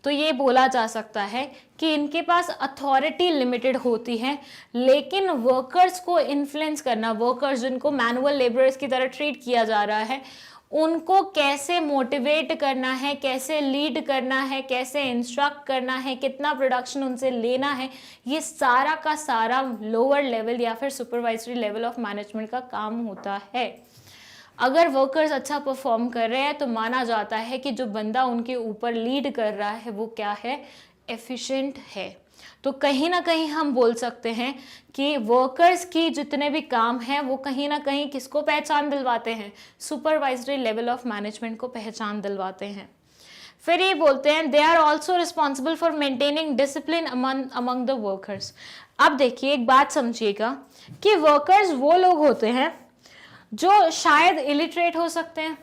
तो ये बोला जा सकता है कि इनके पास अथॉरिटी लिमिटेड होती है, लेकिन वर्कर्स को इन्फ्लुएंस करना, वर्कर्स जिनको मैनुअल लेबरर्स की तरह ट्रीट किया जा रहा है, उनको कैसे मोटिवेट करना है, कैसे लीड करना है, कैसे इंस्ट्रक्ट करना है, कितना प्रोडक्शन उनसे लेना है, ये सारा का सारा लोअर लेवल या फिर सुपरवाइजरी लेवल ऑफ मैनेजमेंट का काम होता है। अगर वर्कर्स अच्छा परफॉर्म कर रहे हैं तो माना जाता है कि जो बंदा उनके ऊपर लीड कर रहा है वो क्या है? एफिशिएंट है। तो कहीं ना कहीं हम बोल सकते हैं कि वर्कर्स की जितने भी काम हैं वो कहीं ना कहीं किसको पहचान दिलवाते हैं? सुपरवाइजरी लेवल ऑफ मैनेजमेंट को पहचान दिलवाते हैं। फिर ये बोलते हैं they are also responsible for maintaining discipline among the workers. अब देखिए एक बात समझिएगा कि वर्कर्स वो लोग होते हैं जो शायद इलिटरेट हो सकते हैं,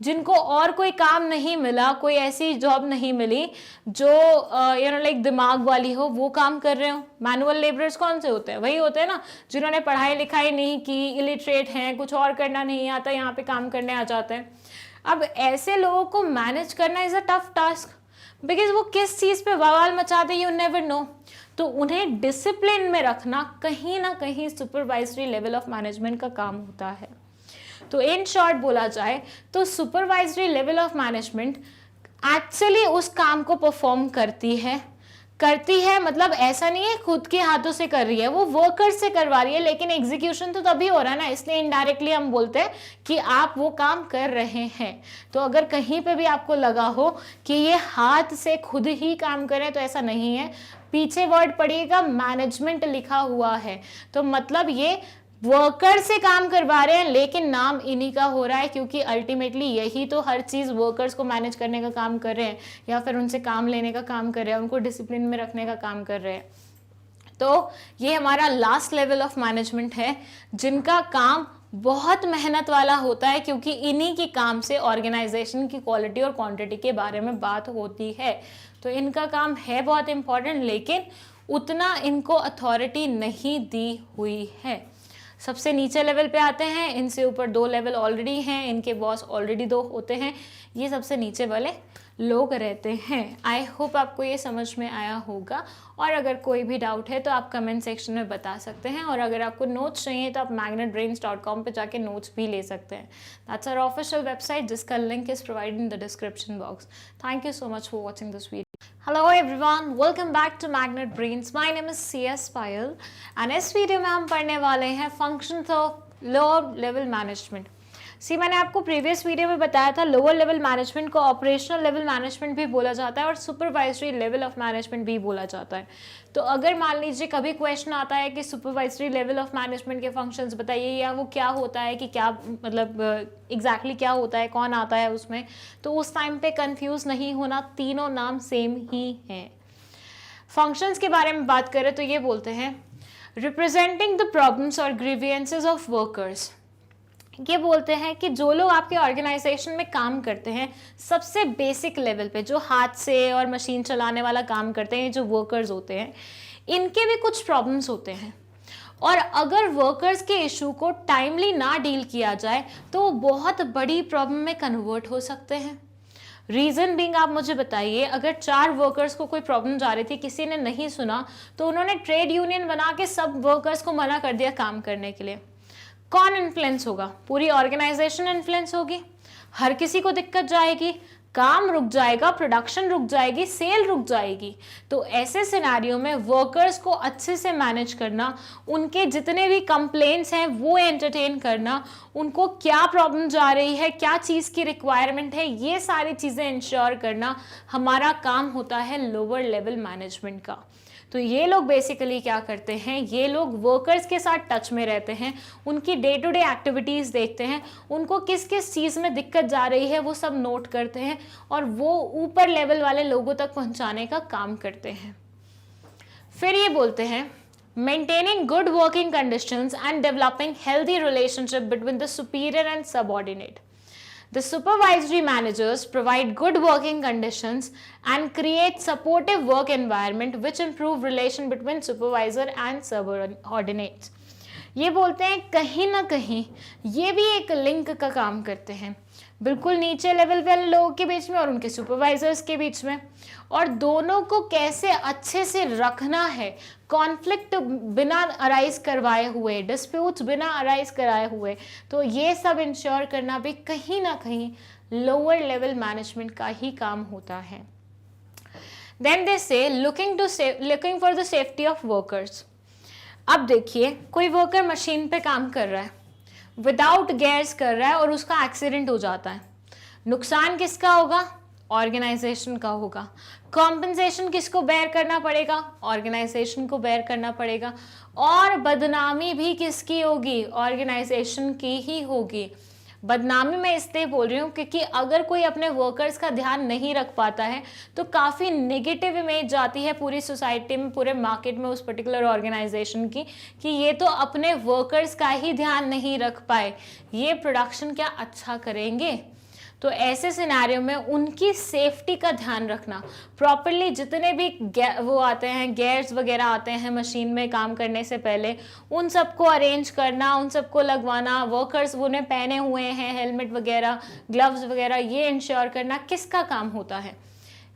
जिनको और कोई काम नहीं मिला, कोई ऐसी जॉब नहीं मिली जो लाइक दिमाग वाली हो, वो काम कर रहे हो। मैनुअल लेबरर्स कौन से होते हैं? वही होते हैं ना जिन्होंने पढ़ाई लिखाई नहीं की, इलिटरेट हैं, कुछ और करना नहीं आता, यहाँ पे काम करने आ जाते हैं। अब ऐसे लोगों को मैनेज करना is a tough task, because वो किस चीज़ पे बवाल मचा दे यू नेवर नो। तो उन्हें डिसिप्लिन में रखना कहीं ना कहीं सुपरवाइजरी लेवल ऑफ मैनेजमेंट का काम होता है। तो इन शॉर्ट बोला जाए तो supervisory level of management actually उस काम को परफॉर्म करती है, मतलब ऐसा नहीं है खुद के हाथों से कर रही है, वो वर्कर से करवा रही है, लेकिन एग्जीक्यूशन तो तभी हो रहा है ना, इसलिए इनडायरेक्टली हम बोलते हैं कि आप वो काम कर रहे हैं। तो अगर कहीं पे भी आपको लगा हो कि ये हाथ से खुद ही काम करें, तो ऐसा नहीं है, पीछे वर्ड पढ़िएगा मैनेजमेंट लिखा हुआ है, तो मतलब ये वर्कर से काम करवा रहे हैं, लेकिन नाम इन्हीं का हो रहा है, क्योंकि अल्टीमेटली यही तो हर चीज़ वर्कर्स को मैनेज करने का काम कर रहे हैं, या फिर उनसे काम लेने का काम कर रहे हैं, उनको डिसिप्लिन में रखने का काम कर रहे हैं। तो ये हमारा लास्ट लेवल ऑफ मैनेजमेंट है, जिनका काम बहुत मेहनत वाला होता है, क्योंकि इन्हीं के काम से ऑर्गेनाइजेशन की क्वालिटी और क्वांटिटी के बारे में बात होती है। तो इनका काम है बहुत इंपॉर्टेंट, लेकिन उतना इनको अथॉरिटी नहीं दी हुई है। सबसे नीचे लेवल पे आते हैं, इनसे ऊपर 2 लेवल ऑलरेडी हैं, इनके बॉस ऑलरेडी 2 होते हैं, ये सबसे नीचे वाले लोग रहते हैं। आई होप आपको ये समझ में आया होगा, और अगर कोई भी डाउट है तो आप कमेंट सेक्शन में बता सकते हैं, और अगर आपको नोट्स चाहिए तो आप magnetbrains.com पे जाके नोट्स भी ले सकते हैं। दैट्स आवर ऑफिशियल वेबसाइट, जिसका link is provided in the description box. Thank you so much for watching this video. Hello everyone, welcome back to Magnet Brains. My name is CS Payal and इस video में हम पढ़ने वाले हैं functions of lower level management। मैंने आपको previous video में बताया था लोअर लेवल मैनेजमेंट को ऑपरेशनल लेवल मैनेजमेंट भी बोला जाता है और सुपरवाइजरी लेवल ऑफ मैनेजमेंट भी बोला जाता है। तो अगर मान लीजिए कभी क्वेश्चन आता है कि सुपरवाइजरी लेवल ऑफ मैनेजमेंट के फंक्शंस बताइए, या वो क्या होता है, कि क्या मतलब एग्जैक्टली क्या होता है, कौन आता है उसमें, तो उस टाइम पे कंफ्यूज नहीं होना, तीनों नाम सेम ही हैं। फंक्शंस के बारे में बात करें तो ये बोलते हैं रिप्रेजेंटिंग द प्रॉब्लम्स और ग्रीवियंसेस ऑफ वर्कर्स। ये बोलते हैं कि जो लोग आपके ऑर्गेनाइजेशन में काम करते हैं, सबसे बेसिक लेवल पे जो हाथ से और मशीन चलाने वाला काम करते हैं, जो वर्कर्स होते हैं, इनके भी कुछ प्रॉब्लम्स होते हैं, और अगर वर्कर्स के इशू को टाइमली ना डील किया जाए तो वो बहुत बड़ी प्रॉब्लम में कन्वर्ट हो सकते हैं। रीजन बीइंग, आप मुझे बताइए, अगर 4 वर्कर्स को कोई प्रॉब्लम जा रही थी, किसी ने नहीं सुना, तो उन्होंने ट्रेड यूनियन बना के सब वर्कर्स को मना कर दिया काम करने के लिए, कौन इन्फ्लुएंस होगा? पूरी ऑर्गेनाइजेशन इन्फ्लुएंस होगी, हर किसी को दिक्कत जाएगी, काम रुक जाएगा, प्रोडक्शन रुक जाएगी, सेल रुक जाएगी। तो ऐसे सिनेरियो में वर्कर्स को अच्छे से मैनेज करना, उनके जितने भी कंप्लेंट्स हैं वो एंटरटेन करना, उनको क्या प्रॉब्लम जा रही है, क्या चीज़ की रिक्वायरमेंट है, ये सारी चीज़ें इंश्योर करना हमारा काम होता है लोअर लेवल मैनेजमेंट का। तो ये लोग बेसिकली क्या करते हैं, ये लोग वर्कर्स के साथ टच में रहते हैं, उनकी डे टू डे एक्टिविटीज़ देखते हैं, उनको किस किस चीज़ में दिक्कत जा रही है वो सब नोट करते हैं, और वो ऊपर लेवल वाले लोगों तक पहुंचाने का काम करते हैं। फिर ये बोलते हैं maintaining good working conditions and developing healthy relationship between the superior and subordinate. The supervisory managers provide good working conditions and create supportive work environment which improve relation between supervisor and subordinates। ये बोलते हैं कहीं ना कहीं ये भी एक link का काम करते हैं, बिल्कुल नीचे लेवल वाले लोगों के बीच में और उनके सुपरवाइजर्स के बीच में, और दोनों को कैसे अच्छे से रखना है, कॉन्फ्लिक्ट बिना अराइज करवाए हुए, डिस्प्यूट्स बिना अराइज कराए हुए, तो ये सब इंश्योर करना भी कहीं ना कहीं लोअर लेवल मैनेजमेंट का ही काम होता है। देन दे से looking for the safety of workers. अब देखिए कोई वर्कर मशीन पे काम कर रहा है, विदाउट गेयर्स कर रहा है, और उसका एक्सीडेंट हो जाता है, नुकसान किसका होगा? ऑर्गेनाइजेशन का होगा। कॉम्पनसेशन किसको बेयर करना पड़ेगा? ऑर्गेनाइजेशन को बेयर करना पड़ेगा। और बदनामी भी किसकी होगी? ऑर्गेनाइजेशन की ही होगी। बदनामी मैं इसलिए बोल रही हूँ क्योंकि अगर कोई अपने वर्कर्स का ध्यान नहीं रख पाता है तो काफ़ी नेगेटिव इमेज जाती है पूरी सोसाइटी में, पूरे मार्केट में उस पर्टिकुलर ऑर्गेनाइजेशन की, कि ये तो अपने वर्कर्स का ही ध्यान नहीं रख पाए, ये प्रोडक्शन क्या अच्छा करेंगे। तो ऐसे सिनेरियो में उनकी सेफ्टी का ध्यान रखना, प्रॉपरली जितने भी वो आते हैं, गेयर्स वगैरह आते हैं मशीन में काम करने से पहले, उन सबको अरेंज करना, उन सबको लगवाना, वर्कर्स उन्हें पहने हुए हैं हेलमेट वगैरह, ग्लव्स वगैरह, ये इंश्योर करना किसका काम होता है?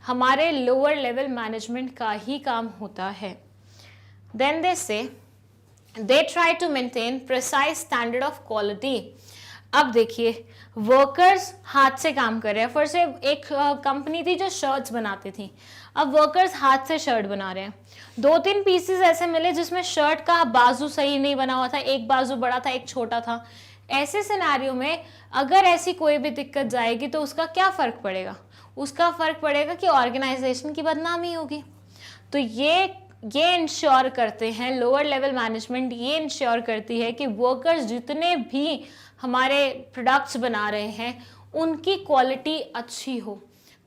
हमारे लोअर लेवल मैनेजमेंट का ही काम होता है। Then they try to maintain precise standard of quality. अब देखिए, वर्कर्स हाथ से काम कर रहे हैं। फिर से एक कंपनी थी जो शर्ट्स बनाती थी, अब वर्कर्स हाथ से शर्ट बना रहे हैं। 2-3 पीसेस ऐसे मिले जिसमें शर्ट का बाजू सही नहीं बना हुआ था, एक बाजू बड़ा था, एक छोटा था। ऐसे सिनेरियो में अगर ऐसी कोई भी दिक्कत जाएगी तो उसका क्या फ़र्क पड़ेगा? उसका फ़र्क पड़ेगा कि ऑर्गेनाइजेशन की बदनामी होगी। तो ये इंश्योर करते हैं, लोअर लेवल मैनेजमेंट ये इंश्योर करती है कि वर्कर्स जितने भी हमारे प्रोडक्ट्स बना रहे हैं उनकी क्वालिटी अच्छी हो।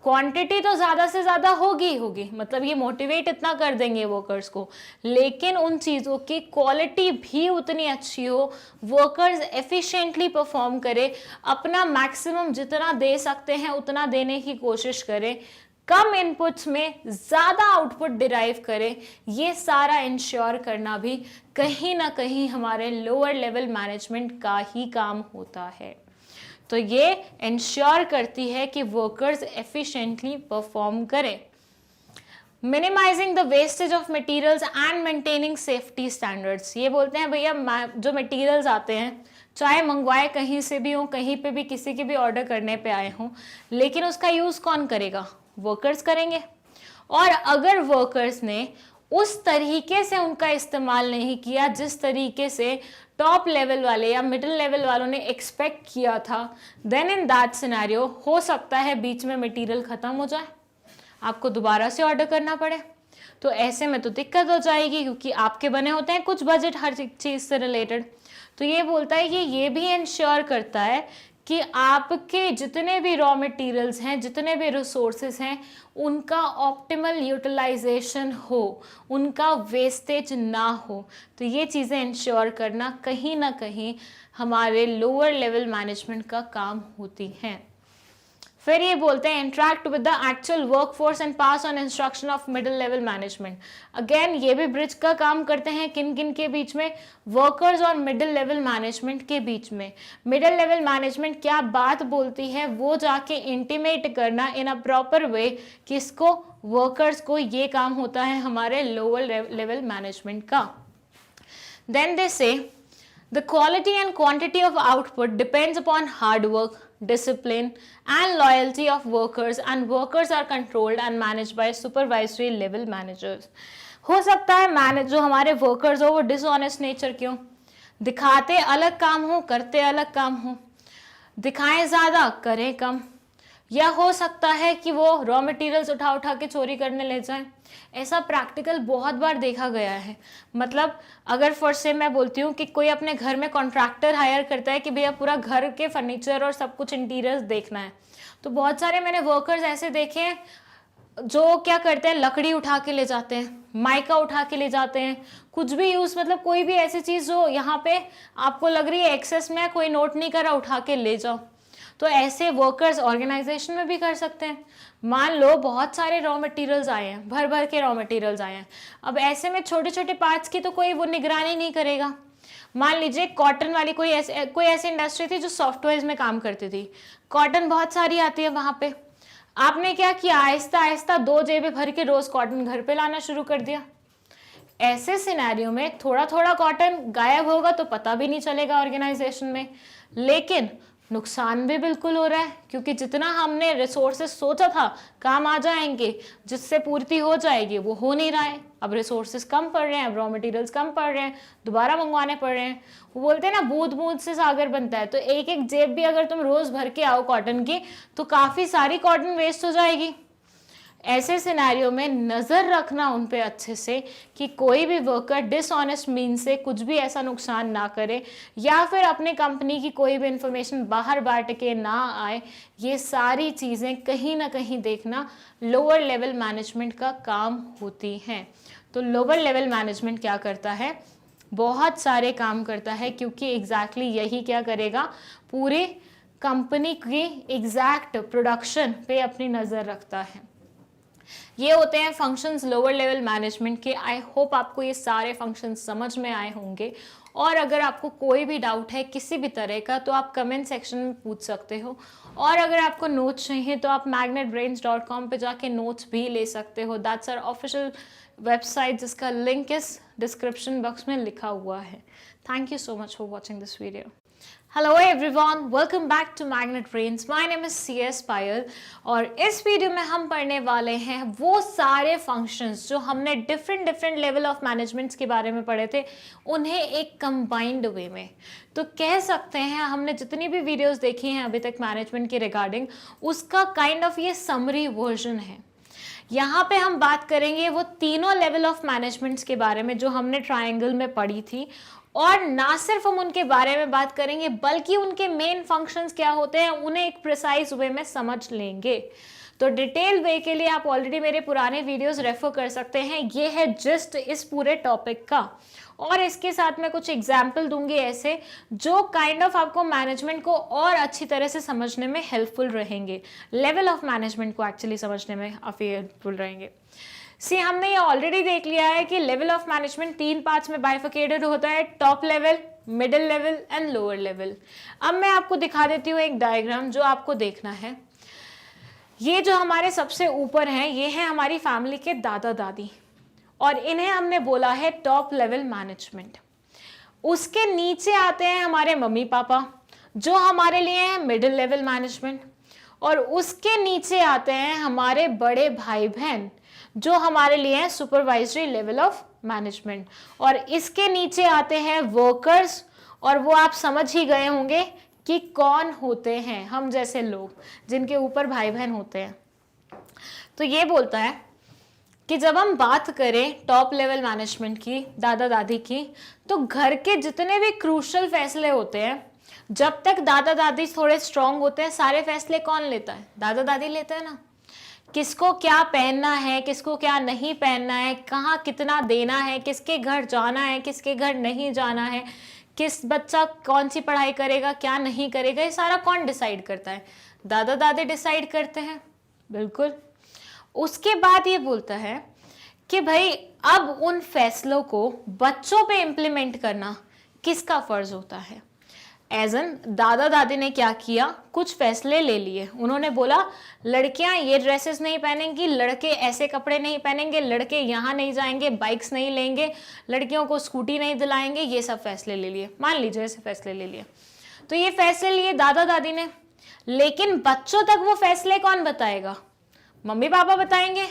क्वांटिटी तो ज़्यादा से ज़्यादा होगी होगी, मतलब ये मोटिवेट इतना कर देंगे वर्कर्स को, लेकिन उन चीज़ों की क्वालिटी भी उतनी अच्छी हो, वर्कर्स एफिशिएंटली परफॉर्म करें, अपना मैक्सिमम जितना दे सकते हैं उतना देने की कोशिश करें, कम इनपुट्स में ज़्यादा आउटपुट डिराइव करें। ये सारा इंश्योर करना भी कहीं ना कहीं हमारे लोअर लेवल मैनेजमेंट का ही काम होता है। तो ये इंश्योर करती है कि वर्कर्स एफिशिएंटली परफॉर्म करें। Minimising the wastage of materials and maintaining safety standards. ये बोलते हैं भैया जो मटेरियल्स आते हैं, चाहे मंगवाए कहीं से भी हो, कहीं पे भी किसी के भी ऑर्डर करने पे आए हों, लेकिन उसका यूज़ कौन करेगा? वर्कर्स करेंगे। और अगर वर्कर्स ने उस तरीके से उनका इस्तेमाल नहीं किया जिस तरीके से टॉप लेवल वाले या मिडिल लेवल वालों ने एक्सपेक्ट किया था, देन इन दैट सिनेरियो हो सकता है बीच में मटेरियल ख़त्म हो जाए, आपको दोबारा से ऑर्डर करना पड़े। तो ऐसे में तो दिक्कत हो जाएगी, क्योंकि आपके बने होते हैं कुछ बजट हर चीज़ से रिलेटेड। तो ये बोलता है कि ये भी इंश्योर करता है कि आपके जितने भी रॉ मटेरियल्स हैं, जितने भी रिसोर्सेज हैं, उनका ऑप्टिमल यूटिलाइजेशन हो, उनका वेस्टेज ना हो। तो ये चीज़ें इंश्योर करना कहीं ना कहीं हमारे लोअर लेवल मैनेजमेंट का काम होती हैं। फिर ये बोलते हैं interact with the actual workforce and pass on instruction of middle level management. Again ये भी ब्रिज का काम करते हैं, किन किन के बीच में? वर्कर्स और मिडिल लेवल मैनेजमेंट के बीच में। मिडिल लेवल मैनेजमेंट क्या बात बोलती है वो जाके इंटीमेट करना इन अ प्रॉपर वे, किसको? वर्कर्स को। ये काम होता है हमारे लोअर लेवल मैनेजमेंट का। देन दे से the quality and quantity of output depends upon hard work, discipline and loyalty of workers, and workers are controlled and managed by supervisory level managers. हो सकता है जो हमारे वर्कर्स हो वो dishonest nature के हो, दिखाते अलग काम हो, करते अलग काम हो, दिखाएं ज़्यादा करें कम, या हो सकता है कि वो रॉ मटेरियल्स उठा उठा के चोरी करने ले जाएं। ऐसा प्रैक्टिकल बहुत बार देखा गया है। मतलब अगर फर्स्ट से मैं बोलती हूँ कि कोई अपने घर में कॉन्ट्रैक्टर हायर करता है कि भैया पूरा घर के फर्नीचर और सब कुछ इंटीरियर्स देखना है, तो बहुत सारे मैंने वर्कर्स ऐसे देखे हैं जो क्या करते हैं, लकड़ी उठा के ले जाते हैं, माइका उठा के ले जाते हैं, कुछ भी यूज़, मतलब कोई भी ऐसी चीज़ जो यहाँ पे आपको लग रही है एक्सेस में, कोई नोट नहीं करा, उठा के ले जाओ। तो ऐसे वर्कर्स ऑर्गेनाइजेशन में भी कर सकते हैं। मान लो बहुत सारे रॉ मटेरियल्स आए हैं, भर भर के रॉ मटेरियल्स आए हैं, अब ऐसे में छोटे छोटे पार्ट्स की तो कोई वो निगरानी नहीं करेगा। मान लीजिए कॉटन वाली कोई ऐसी इंडस्ट्री थी जो सॉफ्टवेयर में काम करती थी, कॉटन बहुत सारी आती है वहाँ पे, आपने क्या किया, आहिस्ता आहिस्ता 2 जेबें भर के रोज़ कॉटन घर पे लाना शुरू कर दिया। ऐसे सिनेरियो में थोड़ा थोड़ा कॉटन गायब होगा तो पता भी नहीं चलेगा ऑर्गेनाइजेशन में, लेकिन नुकसान भी बिल्कुल हो रहा है, क्योंकि जितना हमने रिसोर्सेज सोचा था काम आ जाएंगे, जिससे पूर्ति हो जाएगी, वो हो नहीं रहा है। अब रिसोर्सेज कम पड़ रहे हैं, अब रॉ मटेरियल्स कम पड़ रहे हैं, दोबारा मंगवाने पड़ रहे हैं। वो बोलते हैं ना बूंद बूंद से सागर बनता है, तो एक एक जेब भी अगर तुम रोज भर के आओ कॉटन की तो काफ़ी सारी कॉटन वेस्ट हो जाएगी। ऐसे सिनेरियो में नज़र रखना उन पे अच्छे से कि कोई भी वर्कर डिसऑनेस्ट मीन से कुछ भी ऐसा नुकसान ना करे, या फिर अपने कंपनी की कोई भी इंफॉर्मेशन बाहर बांट के ना आए। ये सारी चीज़ें कहीं ना कहीं देखना लोअर लेवल मैनेजमेंट का काम होती हैं। तो लोअर लेवल मैनेजमेंट क्या करता है, बहुत सारे काम करता है, क्योंकि एग्जैक्टली यही क्या करेगा, पूरी कंपनी की एग्जैक्ट प्रोडक्शन पे अपनी नज़र रखता है। ये होते हैं फंक्शंस लोअर लेवल मैनेजमेंट के। आई होप आपको ये सारे फंक्शंस समझ में आए होंगे, और अगर आपको कोई भी डाउट है किसी भी तरह का तो आप कमेंट सेक्शन में पूछ सकते हो, और अगर आपको नोट्स चाहिए तो आप magnetbrains.com पे जाके नोट्स भी ले सकते हो। दैट्स आवर ऑफिशियल वेबसाइट, जिसका लिंक इस डिस्क्रिप्शन बॉक्स में लिखा हुआ है। Thank you so much for watching this video. Hello everyone, welcome back to Magnet Brains. My name is CS Payal और इस वीडियो में हम पढ़ने वाले हैं वो सारे फंक्शंस जो हमने डिफरेंट लेवल ऑफ मैनेजमेंट्स के बारे में पढ़े थे, उन्हें एक कंबाइंड वे में। तो कह सकते हैं हमने जितनी भी वीडियोस देखी हैं अभी तक मैनेजमेंट के रिगार्डिंग, उसका काइंड ऑफ ये समरी वर्जन है। यहाँ पे हम बात करेंगे वो तीनों लेवल ऑफ मैनेजमेंट्स के बारे में जो हमने ट्रायंगल में पढ़ी थी, और ना सिर्फ हम उनके बारे में बात करेंगे बल्कि उनके मेन फंक्शंस क्या होते हैं उन्हें एक प्रिसाइज वे में समझ लेंगे। तो डिटेल वे के लिए आप ऑलरेडी मेरे पुराने वीडियोस रेफर कर सकते हैं। ये है जस्ट इस पूरे टॉपिक का, और इसके साथ मैं कुछ एग्जाम्पल दूंगी ऐसे जो काइंड ऑफ आपको मैनेजमेंट को और अच्छी तरह से समझने में हेल्पफुल रहेंगे, लेवल ऑफ मैनेजमेंट को एक्चुअली समझने में काफ़ी हेल्पफुल रहेंगे। सी हमने ये ऑलरेडी देख लिया है कि लेवल ऑफ मैनेजमेंट 3 पार्ट्स में बाइफिकेटेड होता है, top level, middle level and lower level. अब मैं आपको दिखा देती हूँ एक डायग्राम जो आपको देखना है। ये जो हमारे सबसे ऊपर हैं ये है हमारी फैमिली के दादा दादी, और इन्हें हमने बोला है टॉप लेवल मैनेजमेंट। उसके नीचे आते हैं हमारे मम्मी पापा जो हमारे लिए हैं मिडिल लेवल मैनेजमेंट, और उसके नीचे आते हैं हमारे बड़े भाई बहन जो हमारे लिए हैं सुपरवाइजरी लेवल ऑफ मैनेजमेंट, और इसके नीचे आते हैं वर्कर्स, और वो आप समझ ही गए होंगे कि कौन होते हैं, हम जैसे लोग जिनके ऊपर भाई बहन होते हैं। तो ये बोलता है कि जब हम बात करें टॉप लेवल मैनेजमेंट की, दादा दादी की, तो घर के जितने भी क्रूशल फैसले होते हैं, जब तक दादा दादी थोड़े स्ट्रांग होते हैं, सारे फैसले कौन लेता है? दादा दादी लेते हैं ना। किसको क्या पहनना है, किसको क्या नहीं पहनना है, कहाँ कितना देना है, किसके घर जाना है, किसके घर नहीं जाना है, किस बच्चा कौन सी पढ़ाई करेगा, क्या नहीं करेगा, ये सारा कौन डिसाइड करता है? दादा दादी डिसाइड करते हैं, बिल्कुल। उसके बाद ये बोलता है कि भाई अब उन फैसलों को बच्चों पे इम्प्लीमेंट करना किसका फर्ज होता है? एज एन दादा दादी ने क्या किया, कुछ फैसले ले लिए। उन्होंने बोला लड़कियां ये ड्रेसेस नहीं पहनेंगी, लड़के ऐसे कपड़े नहीं पहनेंगे, लड़के यहाँ नहीं जाएंगे, बाइक्स नहीं लेंगे, लड़कियों को स्कूटी नहीं दिलाएंगे, ये सब फैसले ले लिए। मान लीजिए ऐसे फैसले ले लिए। तो ये फैसले लिए दादा दादी ने, लेकिन बच्चों तक वो फैसले कौन बताएगा? मम्मी पापा बताएंगे।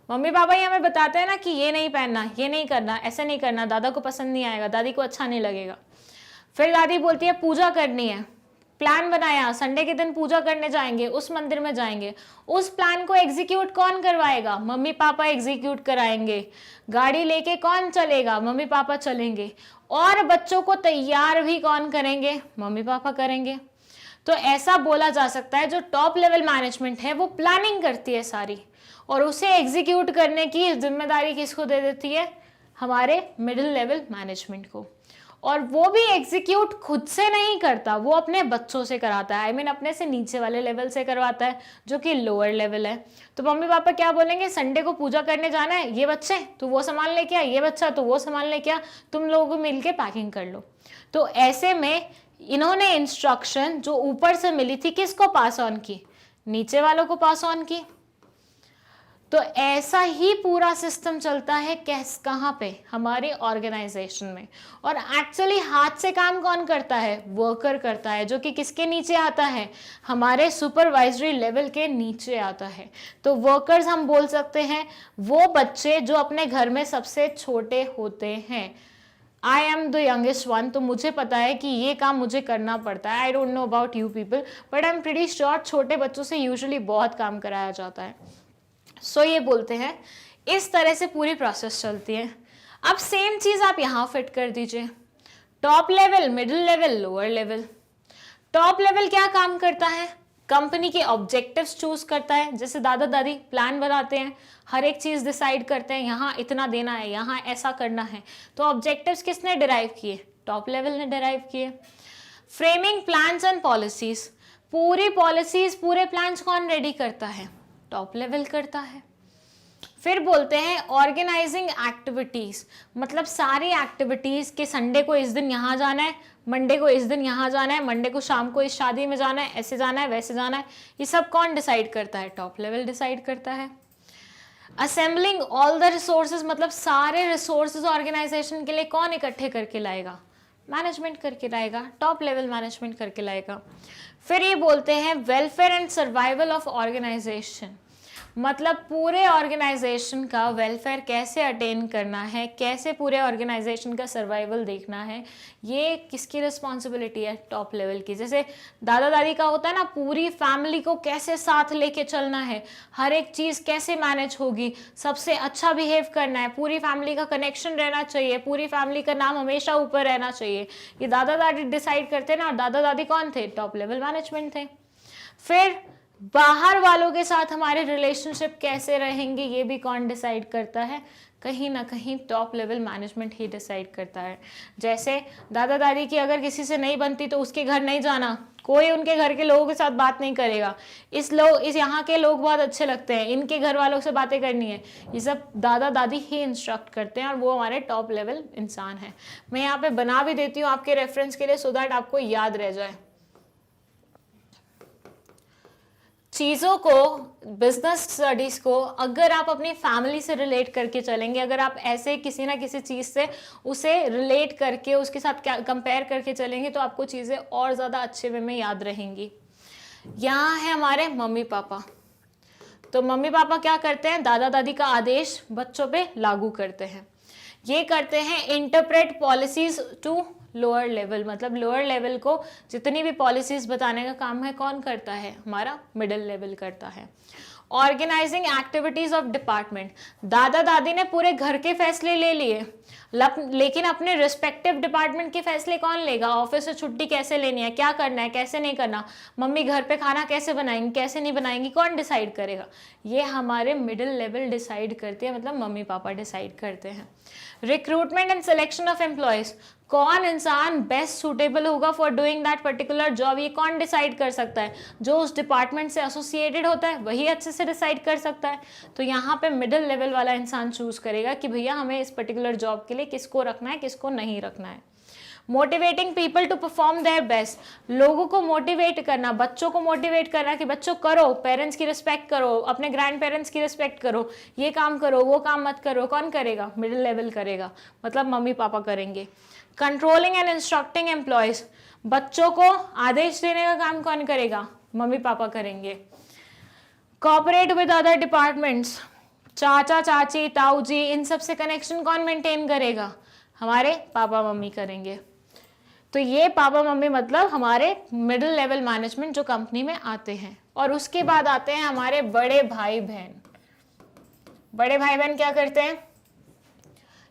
मम्मी पापा ही हमें बताते हैं ना कि ये नहीं पहनना, ये नहीं करना, ऐसे नहीं करना, दादा को पसंद नहीं आएगा, दादी को अच्छा नहीं लगेगा। फिर दादी बोलती है पूजा करनी है, प्लान बनाया, संडे के दिन पूजा करने जाएंगे, उस मंदिर में जाएंगे। उस प्लान को एग्जीक्यूट कौन करवाएगा? मम्मी पापा एग्जीक्यूट कराएंगे। गाड़ी लेके कौन चलेगा? मम्मी पापा चलेंगे। और बच्चों को तैयार भी कौन करेंगे? मम्मी पापा करेंगे। तो ऐसा बोला जा सकता है जो टॉप लेवल मैनेजमेंट है वो प्लानिंग करती है सारी, और उसे एग्जीक्यूट करने की जिम्मेदारी किसको दे देती है? हमारे मिडिल लेवल मैनेजमेंट को। और वो भी एग्जीक्यूट खुद से नहीं करता, वो अपने बच्चों से कराता है। आई मीन अपने से नीचे वाले लेवल से करवाता है जो कि लोअर लेवल है। तो मम्मी पापा क्या बोलेंगे? संडे को पूजा करने जाना है, ये बच्चे तो वो सामान लेके आ, ये बच्चा तो वो सामान लेके आ, तुम लोग मिलके पैकिंग कर लो। तो ऐसे में इन्होंने इंस्ट्रक्शन जो ऊपर से मिली थी किसको पास ऑन की? नीचे वालों को पास ऑन की। तो ऐसा ही पूरा सिस्टम चलता है कहाँ पे? हमारे ऑर्गेनाइजेशन में। और एक्चुअली हाथ से काम कौन करता है? वर्कर करता है, जो कि किसके नीचे आता है? हमारे सुपरवाइजरी लेवल के नीचे आता है। तो वर्कर्स हम बोल सकते हैं वो बच्चे जो अपने घर में सबसे छोटे होते हैं। I am the youngest one, तो मुझे पता है कि ये काम मुझे करना पड़ता है। I don't know about you people, but I am pretty sure छोटे बच्चों से यूजुअली बहुत काम कराया जाता है। सो ये बोलते हैं इस तरह से पूरी प्रोसेस चलती है। अब सेम चीज आप यहां फिट कर दीजिए, top level, middle level, lower level. Top level क्या काम करता है? कंपनी के ऑब्जेक्टिव्स चूज करता है। जैसे दादा दादी प्लान बनाते हैं, हर एक चीज डिसाइड करते हैं, यहाँ इतना देना है, यहाँ ऐसा करना है। तो ऑब्जेक्टिव्स किसने डिराइव किए? टॉप लेवल ने डिराइव किए। फ्रेमिंग प्लान्स एंड पॉलिसीज, पूरी पॉलिसीज, पूरे प्लान्स कौन रेडी करता है? टॉप लेवल करता है। फिर बोलते हैं ऑर्गेनाइजिंग एक्टिविटीज, मतलब सारी एक्टिविटीज के संडे को इस दिन यहाँ जाना है, मंडे को इस दिन यहाँ जाना है, मंडे को शाम को इस शादी में जाना है, ऐसे जाना है, वैसे जाना है, ये सब कौन डिसाइड करता है? टॉप लेवल डिसाइड करता है। असेंबलिंग ऑल द रिसोर्सेज, मतलब सारे रिसोर्सेज ऑर्गेनाइजेशन के लिए कौन इकट्ठे करके लाएगा? मैनेजमेंट करके लाएगा, टॉप लेवल मैनेजमेंट करके लाएगा। फिर ये बोलते हैं welfare and survival of organisation, मतलब पूरे ऑर्गेनाइजेशन का वेलफेयर कैसे अटेन करना है, कैसे पूरे ऑर्गेनाइजेशन का सर्वाइवल देखना है, ये किसकी रिस्पॉन्सिबिलिटी है, टॉप लेवल की। जैसे दादा दादी का होता है ना, पूरी फैमिली को कैसे साथ लेके चलना है, हर एक चीज़ कैसे मैनेज होगी, सबसे अच्छा बिहेव करना है, पूरी फैमिली का कनेक्शन रहना चाहिए, पूरी फैमिली का नाम हमेशा ऊपर रहना चाहिए, ये दादा दादी डिसाइड करते ना। और दादा दादी कौन थे, टॉप लेवल मैनेजमेंट थे। फिर बाहर वालों के साथ हमारे रिलेशनशिप कैसे रहेंगे, ये भी कौन डिसाइड करता है, कहीं ना कहीं टॉप लेवल मैनेजमेंट ही डिसाइड करता है। जैसे दादा दादी की अगर किसी से नहीं बनती तो उसके घर नहीं जाना, कोई उनके घर के लोगों के साथ बात नहीं करेगा, इस यहाँ के लोग बहुत अच्छे लगते हैं, इनके घर वालों से बातें करनी है, ये सब दादा दादी ही इंस्ट्रक्ट करते हैं और वो हमारे टॉप लेवल इंसान हैं। मैं यहाँ पे बना भी देती हूँ आपके रेफरेंस के लिए, सो दैट आपको याद रह जाए। चीज़ों को, बिजनेस स्टडीज़ को अगर आप अपनी फैमिली से रिलेट करके चलेंगे, अगर आप ऐसे किसी ना किसी चीज़ से उसे रिलेट करके उसके साथ क्या कंपेयर करके चलेंगे तो आपको चीज़ें और ज़्यादा अच्छे वे में याद रहेंगी। यहाँ है हमारे मम्मी पापा, तो मम्मी पापा क्या करते हैं, दादा दादी का आदेश बच्चों पे लागू करते हैं। ये करते हैं interpret policies to lower level, मतलब लोअर लेवल को जितनी भी पॉलिसीज बताने का काम है कौन करता है, हमारा मिडिल लेवल करता है। ऑर्गेनाइजिंग एक्टिविटीज ऑफ डिपार्टमेंट, दादा दादी ने पूरे घर के फैसले ले लिए, लेकिन अपने रिस्पेक्टिव डिपार्टमेंट के फैसले कौन लेगा, ऑफिस से छुट्टी कैसे लेनी है, क्या करना है, कैसे नहीं करना, मम्मी घर पे खाना कैसे बनाएंगी, कैसे नहीं बनाएंगी, कौन डिसाइड करेगा, ये हमारे मिडिल लेवल डिसाइड करते हैं, मतलब मम्मी पापा डिसाइड करते हैं। Recruitment and selection of employees, कौन इंसान बेस्ट सूटेबल होगा for doing that particular job, ये कौन डिसाइड कर सकता है, जो उस डिपार्टमेंट से एसोसिएटेड होता है वही अच्छे से डिसाइड कर सकता है। तो यहाँ पे मिडिल लेवल वाला इंसान चूज करेगा कि भैया हमें इस पर्टिकुलर जॉब के लिए किसको रखना है, किसको नहीं रखना है। Motivating people to perform their best, लोगों को मोटिवेट करना, बच्चों को मोटिवेट करना कि बच्चों करो, पेरेंट्स की रिस्पेक्ट करो, अपने ग्रैंड पेरेंट्स की रिस्पेक्ट करो, ये काम करो, वो काम मत करो, कौन करेगा, मिडिल लेवल करेगा, मतलब मम्मी पापा करेंगे। कंट्रोलिंग एंड इंस्ट्रक्टिंग एम्प्लॉयज, बच्चों को आदेश देने का काम कौन करेगा, मम्मी पापा करेंगे। कॉपरेट विद अदर डिपार्टमेंट्स, चाचा चाची ताऊ जी इन सब से कनेक्शन कौन मेंटेन करेगा, हमारे पापा मम्मी करेंगे। तो ये पापा मम्मी मतलब हमारे मिडिल लेवल मैनेजमेंट जो कंपनी में आते हैं। और उसके बाद आते हैं हमारे बड़े भाई बहन। बड़े भाई बहन क्या करते हैं,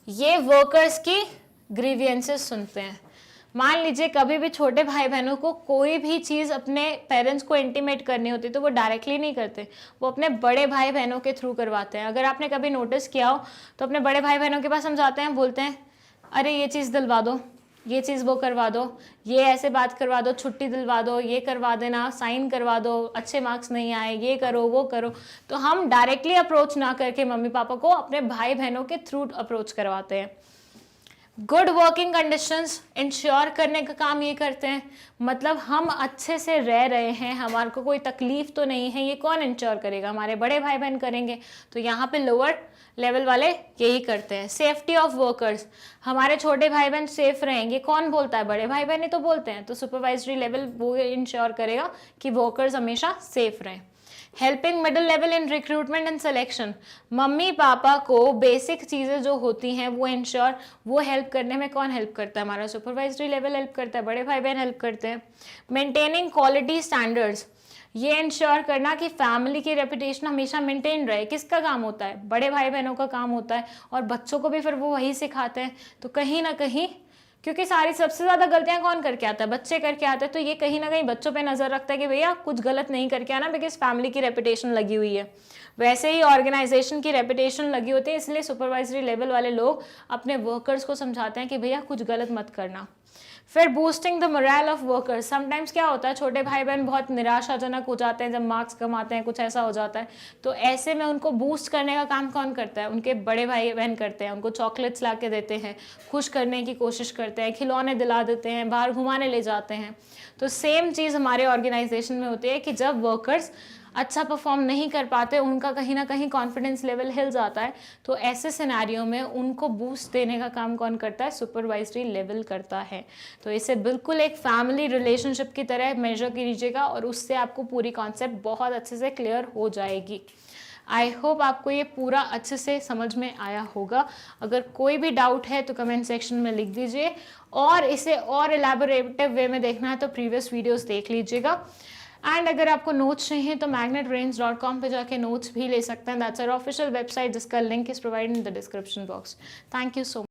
ये वर्कर्स की ग्रीवियंसेस सुनते हैं। मान लीजिए कभी भी छोटे भाई बहनों को कोई भी चीज़ अपने पेरेंट्स को इंटीमेट करनी होती तो वो डायरेक्टली नहीं करते, वो अपने बड़े भाई बहनों के थ्रू करवाते हैं। अगर आपने कभी नोटिस किया हो तो अपने बड़े भाई बहनों के पास हम जाते हैं, बोलते हैं अरे ये चीज़ दिलवा दो, ये चीज़ वो करवा दो, ये ऐसे बात करवा दो, छुट्टी दिलवा दो, ये करवा देना, साइन करवा दो, अच्छे मार्क्स नहीं आए, ये करो वो करो। तो हम डायरेक्टली अप्रोच ना करके मम्मी पापा को अपने भाई बहनों के थ्रू अप्रोच करवाते हैं। गुड वर्किंग कंडीशंस इंश्योर करने का काम ये करते हैं, मतलब हम अच्छे से रह रहे हैं, हमारे को कोई तकलीफ तो नहीं है, ये कौन इंश्योर करेगा, हमारे बड़े भाई बहन करेंगे। तो यहाँ पे लोअर लेवल वाले यही करते हैं। सेफ्टी ऑफ वर्कर्स, हमारे छोटे भाई बहन सेफ रहेंगे, कौन बोलता है, बड़े भाई बहन ही तो बोलते हैं। तो सुपरवाइजरी लेवल वो इंश्योर करेगा कि वर्कर्स हमेशा सेफ रहें। Helping middle level in recruitment and selection, mummy papa को बेसिक चीज़ें जो होती हैं वो इंश्योर, वो हेल्प करने में कौन हेल्प करता है, हमारा सुपरवाइजरी लेवल हेल्प करता है, बड़े भाई बहन हेल्प करते हैं। मेंटेनिंग क्वालिटी स्टैंडर्ड्स, ये इंश्योर करना कि फैमिली की रेपुटेशन हमेशा मेंटेन रहे, किसका काम होता है, बड़े भाई बहनों का काम होता है, और बच्चों को भी फिर वो वही सिखाते हैं। तो कहीं ना कहीं, क्योंकि सारी सबसे ज़्यादा गलतियां कौन करके आता है, बच्चे करके आते हैं, तो ये कहीं ना कहीं बच्चों पे नज़र रखता है कि भैया कुछ गलत नहीं करके आना, बिकॉज फैमिली की रेपुटेशन लगी हुई है। वैसे ही ऑर्गेनाइजेशन की रेपुटेशन लगी होती है, इसलिए सुपरवाइजरी लेवल वाले लोग अपने वर्कर्स को समझाते हैं कि भैया कुछ गलत मत करना। फिर boosting the moral of workers, sometimes क्या होता है, छोटे भाई बहन बहुत निराशाजनक हो जाते हैं जब मार्क्स कम आते हैं, कुछ ऐसा हो जाता है, तो ऐसे में उनको बूस्ट करने का काम कौन करता है, उनके बड़े भाई बहन करते हैं। उनको चॉकलेट्स ला के देते हैं, खुश करने की कोशिश करते हैं, खिलौने दिला देते हैं, बाहर घुमाने ले जाते हैं। तो सेम चीज़ हमारे ऑर्गेनाइजेशन में होती है कि जब वर्कर्स अच्छा परफॉर्म नहीं कर पाते, उनका कहीं ना कहीं कॉन्फिडेंस लेवल हिल जाता है, तो ऐसे सिनेरियो में उनको बूस्ट देने का काम कौन करता है? सुपरवाइजरी लेवल करता है। तो इसे बिल्कुल एक फैमिली रिलेशनशिप की तरह मेजर कीजिएगा और उससे आपको पूरी कॉन्सेप्ट बहुत अच्छे से क्लियर हो जाएगी। आई होप आपको ये पूरा अच्छे से समझ में आया होगा। अगर कोई भी डाउट है तो कमेंट सेक्शन में लिख दीजिए, और इसे और एलैबोरेटिव वे में देखना है तो प्रीवियस वीडियोस देख लीजिएगा। एंड अगर आपको नोट्स चाहिए तो magnetbrains.com पे जाके नोट्स भी ले सकते हैं। दैट्स आवर ऑफिशियल वेबसाइट जिसका link is provided in the description box. Thank you so much.